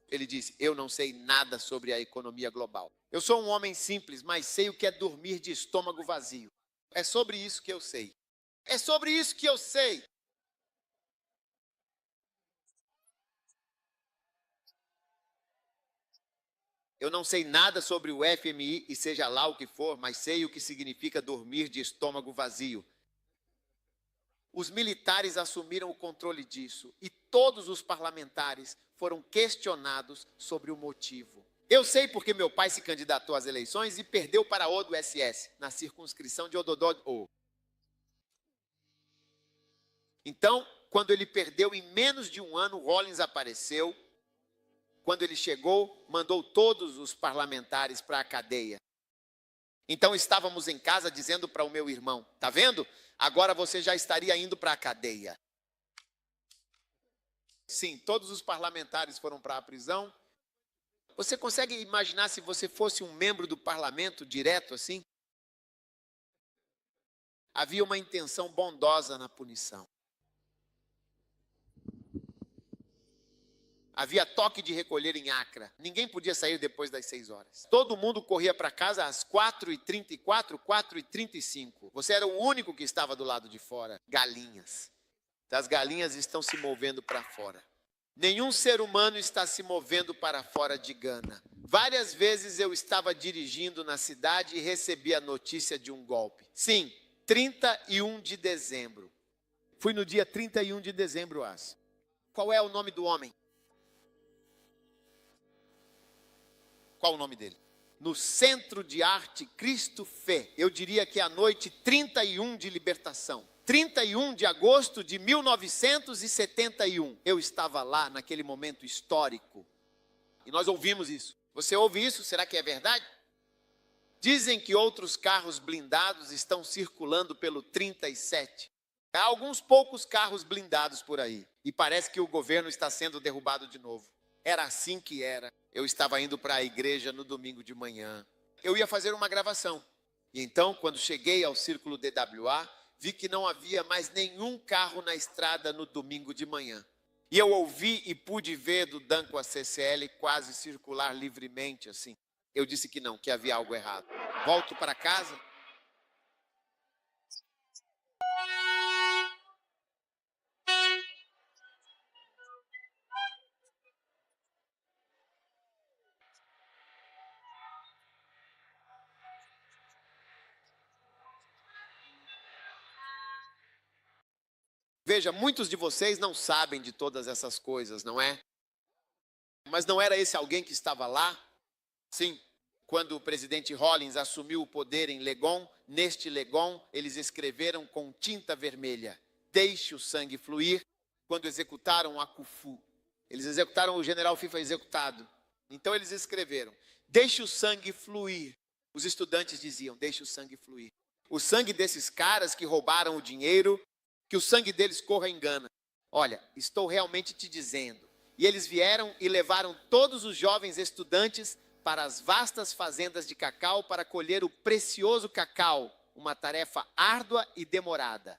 Ele disse: eu não sei nada sobre a economia global. Eu sou um homem simples, mas sei o que é dormir de estômago vazio. É sobre isso que eu sei. É sobre isso que eu sei. Eu não sei nada sobre o FMI e seja lá o que for, mas sei o que significa dormir de estômago vazio. Os militares assumiram o controle disso e todos os parlamentares foram questionados sobre o motivo. Eu sei porque meu pai se candidatou às eleições e perdeu para o do SS, na circunscrição de Ododod-O. Então, quando ele perdeu em menos de um ano, Rawlings apareceu. Quando ele chegou, mandou todos os parlamentares para a cadeia. Então estávamos em casa dizendo para o meu irmão: tá vendo? Agora você já estaria indo para a cadeia. Sim, todos os parlamentares foram para a prisão. Você consegue imaginar se você fosse um membro do parlamento direto assim? Havia uma intenção bondosa na punição. Havia toque de recolher em Acra. Ninguém podia sair depois das 6 horas. Todo mundo corria para casa às 4h34, 4h35. Você era o único que estava do lado de fora. Galinhas. As galinhas estão se movendo para fora. Nenhum ser humano está se movendo para fora de Gana. Várias vezes eu estava dirigindo na cidade e recebi a notícia de um golpe. Sim, 31 de dezembro. Fui no dia 31 de dezembro, acho. Qual é o nome do homem? Qual o nome dele? No Centro de Arte Cristo Fé. Eu diria que é a noite 31 de libertação. 31 de agosto de 1971. Eu estava lá naquele momento histórico. E nós ouvimos isso. Você ouve isso? Será que é verdade? Dizem que outros carros blindados estão circulando pelo 37. Há alguns poucos carros blindados por aí. E parece que o governo está sendo derrubado de novo. Era assim que era. Eu estava indo para a igreja no domingo de manhã. Eu ia fazer uma gravação. E então, quando cheguei ao Círculo DWA, vi que não havia mais nenhum carro na estrada no domingo de manhã. E eu ouvi e pude ver do Danco a CCL quase circular livremente assim. Eu disse que não, que havia algo errado. Volto para casa. Veja, muitos de vocês não sabem de todas essas coisas, não é? Mas não era esse alguém que estava lá? Sim, quando o presidente Rawlings assumiu o poder em Legon, neste Legon eles escreveram com tinta vermelha: deixe o sangue fluir, quando executaram a Khufu. Eles executaram o general FIFA executado. Então eles escreveram: deixe o sangue fluir. Os estudantes diziam: deixe o sangue fluir. O sangue desses caras que roubaram o dinheiro, que o sangue deles corra em Gana. Olha, estou realmente te dizendo. E eles vieram e levaram todos os jovens estudantes para as vastas fazendas de cacau para colher o precioso cacau, uma tarefa árdua e demorada.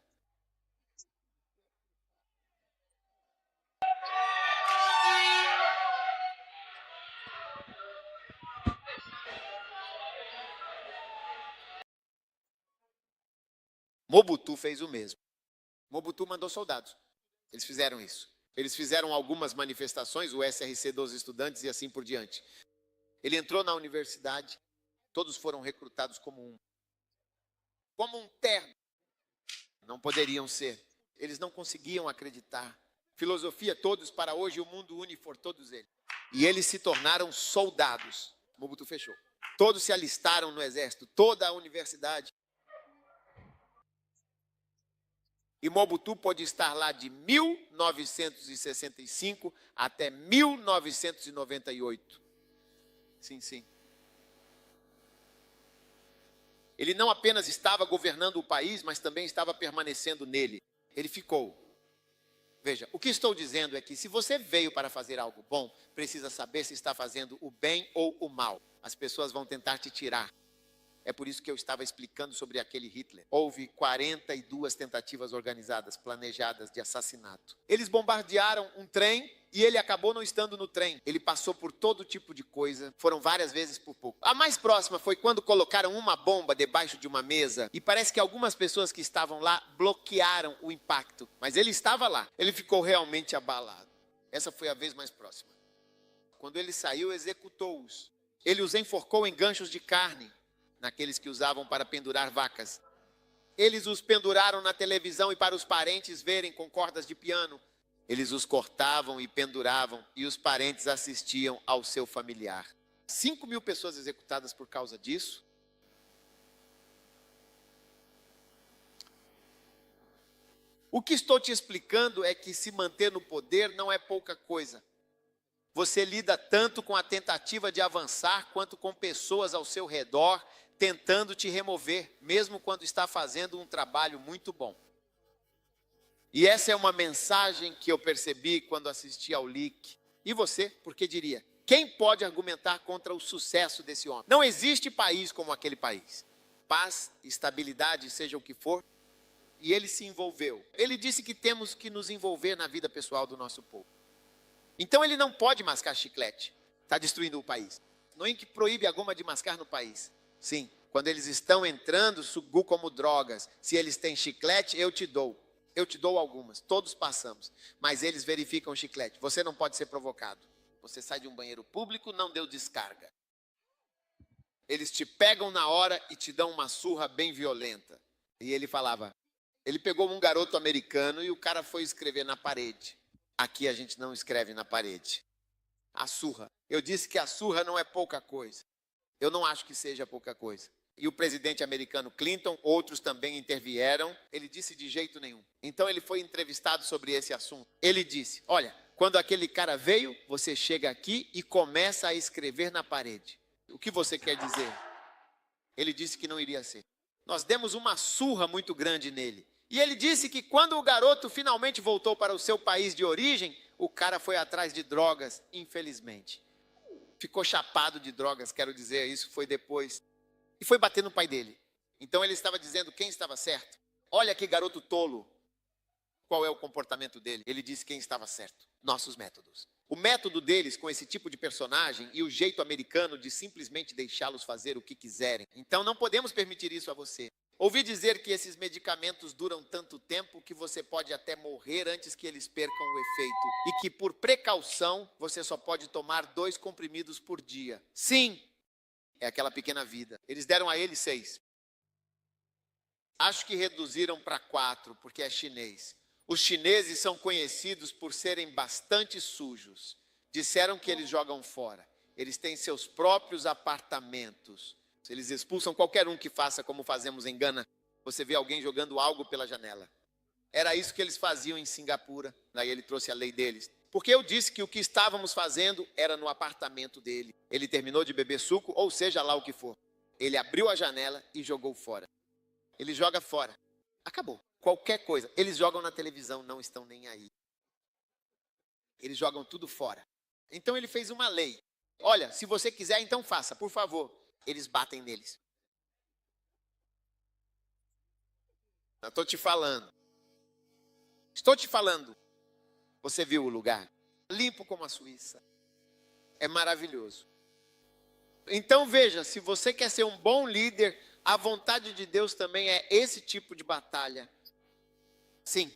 Mobutu fez o mesmo. Mobutu mandou soldados. Eles fizeram isso. Eles fizeram algumas manifestações, o SRC dos estudantes e assim por diante. Ele entrou na universidade, todos foram recrutados como um terno. Não poderiam ser. Eles não conseguiam acreditar. Filosofia todos para hoje, o mundo une for todos eles. E eles se tornaram soldados. Mobutu fechou. Todos se alistaram no exército, toda a universidade. E Mobutu pôde estar lá de 1965 até 1998. Sim, sim. Ele não apenas estava governando o país, mas também estava permanecendo nele. Ele ficou. Veja, o que estou dizendo é que se você veio para fazer algo bom, precisa saber se está fazendo o bem ou o mal. As pessoas vão tentar te tirar. É por isso que eu estava explicando sobre aquele Hitler. Houve 42 tentativas organizadas, planejadas de assassinato. Eles bombardearam um trem e ele acabou não estando no trem. Ele passou por todo tipo de coisa, foram várias vezes por pouco. A mais próxima foi quando colocaram uma bomba debaixo de uma mesa e parece que algumas pessoas que estavam lá bloquearam o impacto. Mas ele estava lá, ele ficou realmente abalado. Essa foi a vez mais próxima. Quando ele saiu, executou-os. Ele os enforcou em ganchos de carne, naqueles que usavam para pendurar vacas. Eles os penduraram na televisão e para os parentes verem com cordas de piano. Eles os cortavam e penduravam e os parentes assistiam ao seu familiar. 5.000 pessoas executadas por causa disso. O que estou te explicando é que se manter no poder não é pouca coisa. Você lida tanto com a tentativa de avançar quanto com pessoas ao seu redor tentando te remover, mesmo quando está fazendo um trabalho muito bom. E essa é uma mensagem que eu percebi quando assisti ao leak. E você, por que diria? Quem pode argumentar contra o sucesso desse homem? Não existe país como aquele país. Paz, estabilidade, seja o que for. E ele se envolveu. Ele disse que temos que nos envolver na vida pessoal do nosso povo. Então ele não pode mascar chiclete. Está destruindo o país. Não é que proíbe a goma de mascar no país. Sim, quando eles estão entrando, sugu como drogas. Se eles têm chiclete, eu te dou. Eu te dou algumas, todos passamos. Mas eles verificam o chiclete. Você não pode ser provocado. Você sai de um banheiro público, não deu descarga. Eles te pegam na hora e te dão uma surra bem violenta. E ele falava, ele pegou um garoto americano e o cara foi escrever na parede. Aqui a gente não escreve na parede. A surra. Eu disse que a surra não é pouca coisa. Eu não acho que seja pouca coisa. E o presidente americano Clinton, outros também intervieram. Ele disse de jeito nenhum. Então ele foi entrevistado sobre esse assunto. Ele disse, olha, quando aquele cara veio, você chega aqui e começa a escrever na parede. O que você quer dizer? Ele disse que não iria ser. Nós demos uma surra muito grande nele. E ele disse que quando o garoto finalmente voltou para o seu país de origem, o cara foi atrás de drogas, infelizmente. Ficou chapado de drogas, quero dizer, isso foi depois. E foi bater no pai dele. Então ele estava dizendo quem estava certo. Olha que garoto tolo. Qual é o comportamento dele? Ele disse quem estava certo. Nossos métodos. O método deles com esse tipo de personagem e o jeito americano de simplesmente deixá-los fazer o que quiserem. Então não podemos permitir isso a você. Ouvi dizer que esses medicamentos duram tanto tempo que você pode até morrer antes que eles percam o efeito. E que por precaução você só pode tomar 2 comprimidos por dia. Sim, é aquela pequena vida. Eles deram a ele 6. Acho que reduziram para 4 porque é chinês. Os chineses são conhecidos por serem bastante sujos. Disseram que eles jogam fora. Eles têm seus próprios apartamentos. Eles expulsam qualquer um que faça como fazemos em Gana. Você vê alguém jogando algo pela janela. Era isso que eles faziam em Singapura. Daí ele trouxe a lei deles. Porque eu disse que o que estávamos fazendo era no apartamento dele. Ele terminou de beber suco, ou seja lá o que for. Ele abriu a janela e jogou fora. Ele joga fora. Acabou. Qualquer coisa. Eles jogam na televisão, não estão nem aí. Eles jogam tudo fora. Então ele fez uma lei. Olha, se você quiser, então faça, por favor. Eles batem neles. Eu estou te falando. Estou te falando. Você viu o lugar? Limpo como a Suíça. É maravilhoso. Então veja, se você quer ser um bom líder, a vontade de Deus também é esse tipo de batalha. Sim.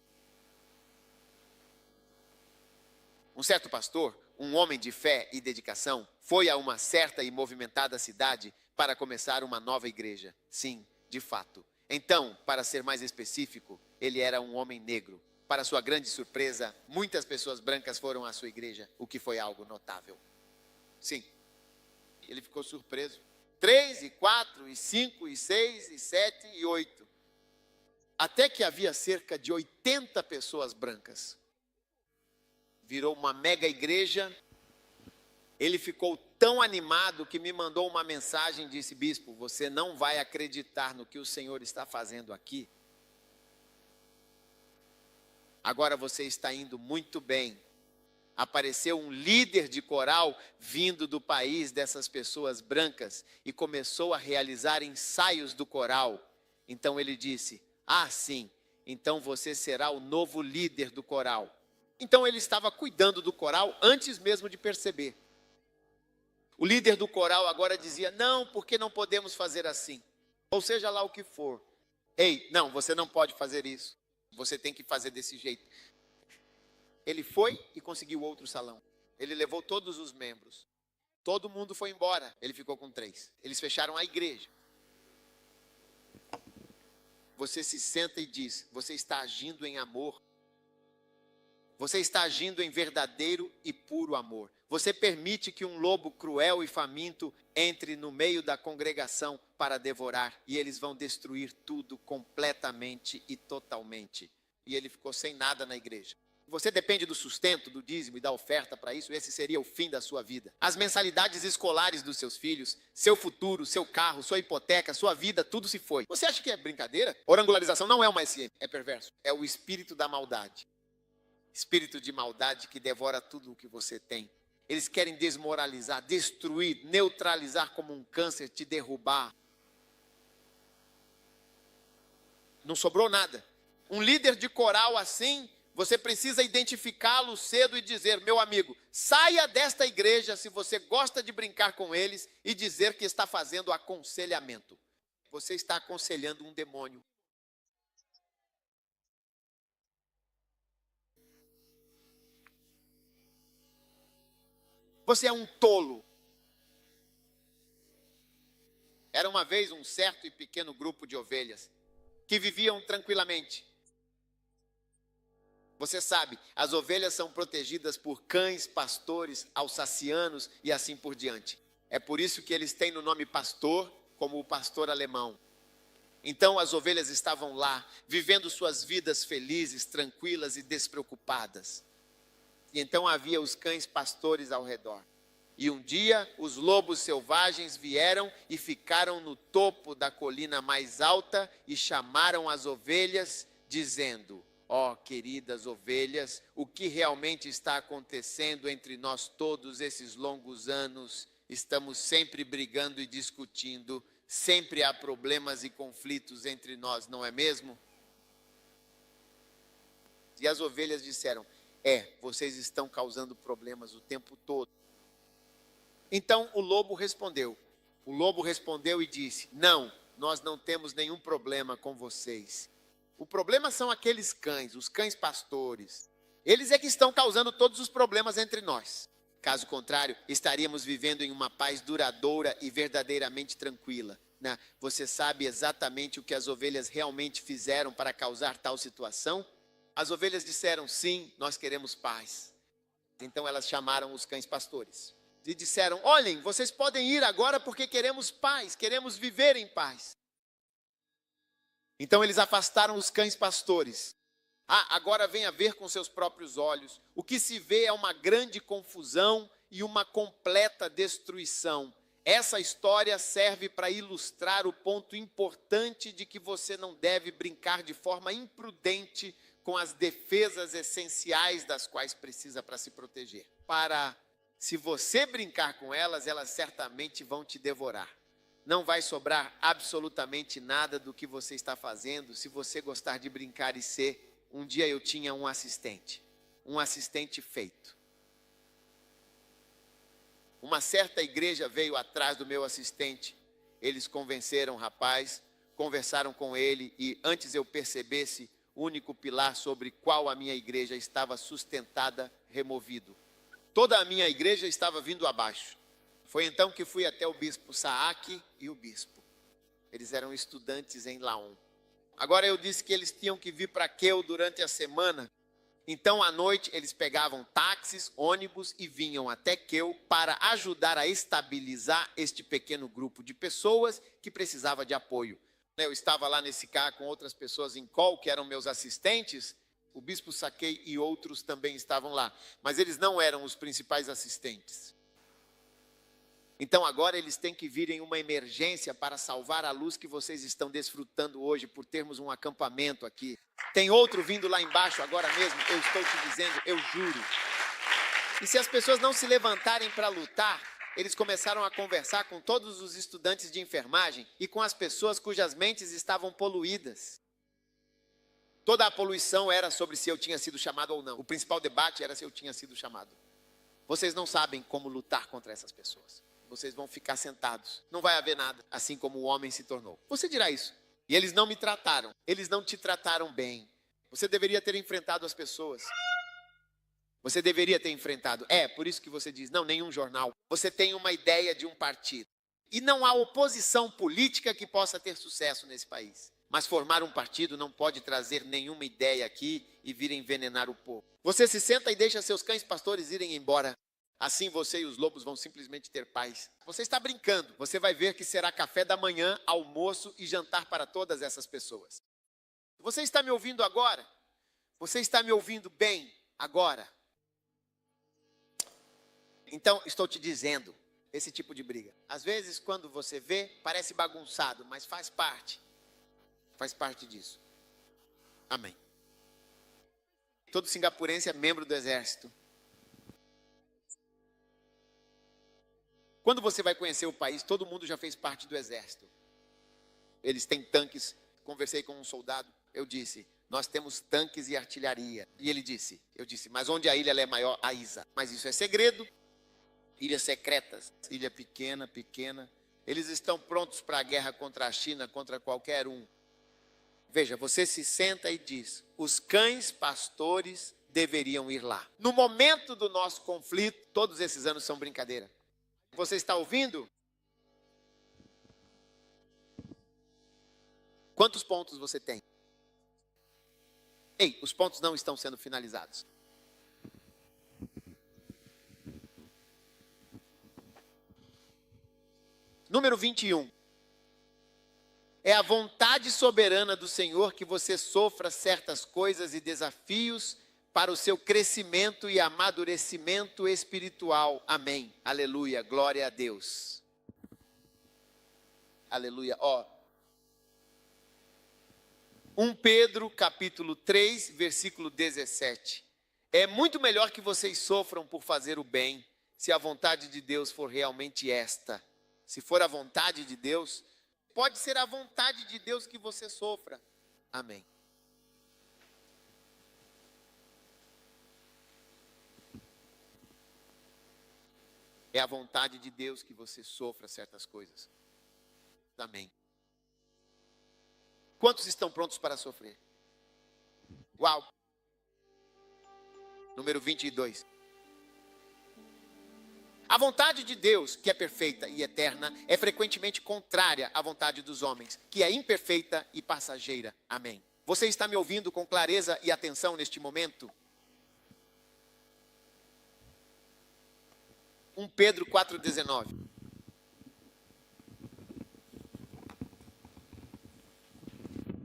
Um certo pastor, um homem de fé e dedicação, foi a uma certa e movimentada cidade para começar uma nova igreja. Sim, de fato. Então, para ser mais específico, ele era um homem negro. Para sua grande surpresa, muitas pessoas brancas foram à sua igreja, o que foi algo notável. Sim. Ele ficou surpreso. 3, e 4, e 5, e 6, e 7, e 8. Até que havia cerca de 80 pessoas brancas. Virou uma mega igreja. Ele ficou tão animado que me mandou uma mensagem e disse: bispo, você não vai acreditar no que o Senhor está fazendo aqui. Agora você está indo muito bem. Apareceu um líder de coral vindo do país dessas pessoas brancas e começou a realizar ensaios do coral. Então ele disse: ah, sim, então você será o novo líder do coral. Então ele estava cuidando do coral antes mesmo de perceber. O líder do coral agora dizia: não, porque não podemos fazer assim. Ou seja lá o que for. Ei, não, você não pode fazer isso. Você tem que fazer desse jeito. Ele foi e conseguiu outro salão. Ele levou todos os membros. Todo mundo foi embora. Ele ficou com 3. Eles fecharam a igreja. Você se senta e diz: você está agindo em amor. Você está agindo em verdadeiro e puro amor. Você permite que um lobo cruel e faminto entre no meio da congregação para devorar. E eles vão destruir tudo completamente e totalmente. E ele ficou sem nada na igreja. Você depende do sustento, do dízimo e da oferta para isso, esse seria o fim da sua vida. As mensalidades escolares dos seus filhos, seu futuro, seu carro, sua hipoteca, sua vida, tudo se foi. Você acha que é brincadeira? Orangularização não é uma SM, é perverso. É o espírito da maldade. Espírito de maldade que devora tudo o que você tem. Eles querem desmoralizar, destruir, neutralizar como um câncer, te derrubar. Não sobrou nada. Um líder de coral assim, você precisa identificá-lo cedo e dizer: meu amigo, saia desta igreja se você gosta de brincar com eles e dizer que está fazendo aconselhamento. Você está aconselhando um demônio. Você é um tolo. Era uma vez um certo e pequeno grupo de ovelhas que viviam tranquilamente. Você sabe, as ovelhas são protegidas por cães, pastores, alsacianos e assim por diante. É por isso que eles têm no nome pastor, como o pastor alemão. Então as ovelhas estavam lá, vivendo suas vidas felizes, tranquilas e despreocupadas. E então havia os cães pastores ao redor. E um dia os lobos selvagens vieram e ficaram no topo da colina mais alta e chamaram as ovelhas, dizendo: ó, queridas ovelhas, o que realmente está acontecendo entre nós todos esses longos anos? Estamos sempre brigando e discutindo, sempre há problemas e conflitos entre nós, não é mesmo? E as ovelhas disseram: vocês estão causando problemas o tempo todo. Então o lobo respondeu. O lobo respondeu e disse: não, nós não temos nenhum problema com vocês. O problema são aqueles cães, os cães pastores. Eles é que estão causando todos os problemas entre nós. Caso contrário, estaríamos vivendo em uma paz duradoura e verdadeiramente tranquila. Né? Você sabe exatamente o que as ovelhas realmente fizeram para causar tal situação? As ovelhas disseram: sim, nós queremos paz. Então elas chamaram os cães pastores e disseram: olhem, vocês podem ir agora porque queremos paz, queremos viver em paz. Então eles afastaram os cães pastores. Agora venha ver com seus próprios olhos. O que se vê é uma grande confusão e uma completa destruição. Essa história serve para ilustrar o ponto importante de que você não deve brincar de forma imprudente com as defesas essenciais das quais precisa para se proteger. Se você brincar com elas, elas certamente vão te devorar. Não vai sobrar absolutamente nada do que você está fazendo se você gostar de brincar e ser. Um dia eu tinha um assistente feito. Uma certa igreja veio atrás do meu assistente. Eles convenceram o rapaz, conversaram com ele e antes eu percebesse o único pilar sobre qual a minha igreja estava sustentada, removido. Toda a minha igreja estava vindo abaixo. Foi então que fui até o bispo Saak e o bispo. Eles eram estudantes em Laon. Agora eu disse que eles tinham que vir para Keu durante a semana. Então à noite eles pegavam táxis, ônibus e vinham até Keu para ajudar a estabilizar este pequeno grupo de pessoas que precisava de apoio. Eu estava lá nesse carro com outras pessoas em call, que eram meus assistentes. O bispo Saquei e outros também estavam lá. Mas eles não eram os principais assistentes. Então agora eles têm que vir em uma emergência para salvar a luz que vocês estão desfrutando hoje por termos um acampamento aqui. Tem outro vindo lá embaixo agora mesmo, eu estou te dizendo, eu juro. E se as pessoas não se levantarem para lutar, eles começaram a conversar com todos os estudantes de enfermagem e com as pessoas cujas mentes estavam poluídas. Toda a poluição era sobre se eu tinha sido chamado ou não. O principal debate era se eu tinha sido chamado. Vocês não sabem como lutar contra essas pessoas. Vocês vão ficar sentados. Não vai haver nada, assim como o homem se tornou. Você dirá isso. E eles não me trataram. Eles não te trataram bem. Você deveria ter enfrentado as pessoas. Você deveria ter enfrentado. Por isso que você diz, não, nenhum jornal. Você tem uma ideia de um partido. E não há oposição política que possa ter sucesso nesse país. Mas formar um partido não pode trazer nenhuma ideia aqui e vir envenenar o povo. Você se senta e deixa seus cães pastores irem embora. Assim você e os lobos vão simplesmente ter paz. Você está brincando. Você vai ver que será café da manhã, almoço e jantar para todas essas pessoas. Você está me ouvindo agora? Você está me ouvindo bem agora? Então, estou te dizendo, esse tipo de briga. Às vezes, quando você vê, parece bagunçado, mas faz parte. Faz parte disso. Amém. Todo singapurense é membro do exército. Quando você vai conhecer o país, todo mundo já fez parte do exército. Eles têm tanques. Conversei com um soldado, eu disse, nós temos tanques e artilharia. E ele disse, mas onde a ilha ela é maior? A Isa. Mas isso é segredo. Ilhas secretas, ilha pequena. Eles estão prontos para a guerra contra a China, contra qualquer um. Veja, você se senta e diz, os cães pastores deveriam ir lá. No momento do nosso conflito, todos esses anos são brincadeira. Você está ouvindo? Quantos pontos você tem? Ei, os pontos não estão sendo finalizados. Número 21. É a vontade soberana do Senhor que você sofra certas coisas e desafios para o seu crescimento e amadurecimento espiritual. Amém. Aleluia. Glória a Deus. Aleluia. 1 Pedro, capítulo 3, versículo 17. É muito melhor que vocês sofram por fazer o bem, se a vontade de Deus for realmente esta. Se for a vontade de Deus, pode ser a vontade de Deus que você sofra. Amém. É a vontade de Deus que você sofra certas coisas. Amém. Quantos estão prontos para sofrer? Uau! Número 22. A vontade de Deus, que é perfeita e eterna, é frequentemente contrária à vontade dos homens, que é imperfeita e passageira. Amém. Você está me ouvindo com clareza e atenção neste momento? 1 Pedro 4,19.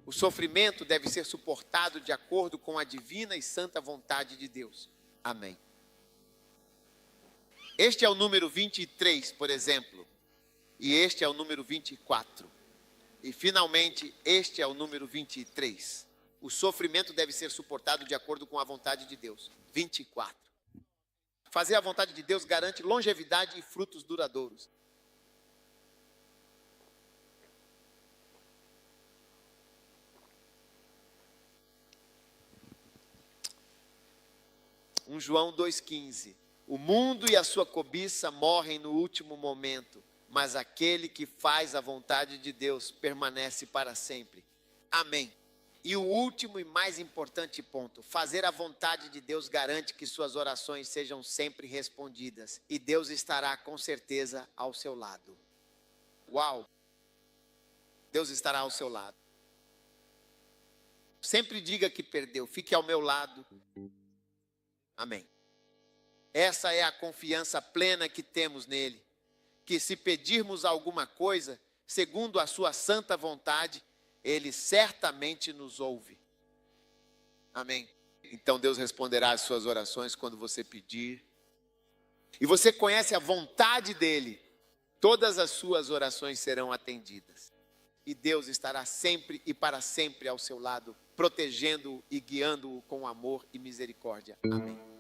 O sofrimento deve ser suportado de acordo com a divina e santa vontade de Deus. Amém. Este é o número 23, por exemplo. E este é o número 24. E finalmente, este é o número 23. O sofrimento deve ser suportado de acordo com a vontade de Deus. 24. Fazer a vontade de Deus garante longevidade e frutos duradouros. João 2,15. O mundo e a sua cobiça morrem no último momento, mas aquele que faz a vontade de Deus permanece para sempre. Amém. E o último e mais importante ponto: fazer a vontade de Deus garante que suas orações sejam sempre respondidas, e Deus estará com certeza ao seu lado. Uau! Deus estará ao seu lado. Sempre diga que perdeu, fique ao meu lado. Amém. Essa é a confiança plena que temos nele, que se pedirmos alguma coisa, segundo a sua santa vontade, ele certamente nos ouve. Amém. Então Deus responderá às suas orações quando você pedir. E você conhece a vontade dele, todas as suas orações serão atendidas. E Deus estará sempre e para sempre ao seu lado, protegendo-o e guiando-o com amor e misericórdia. Amém.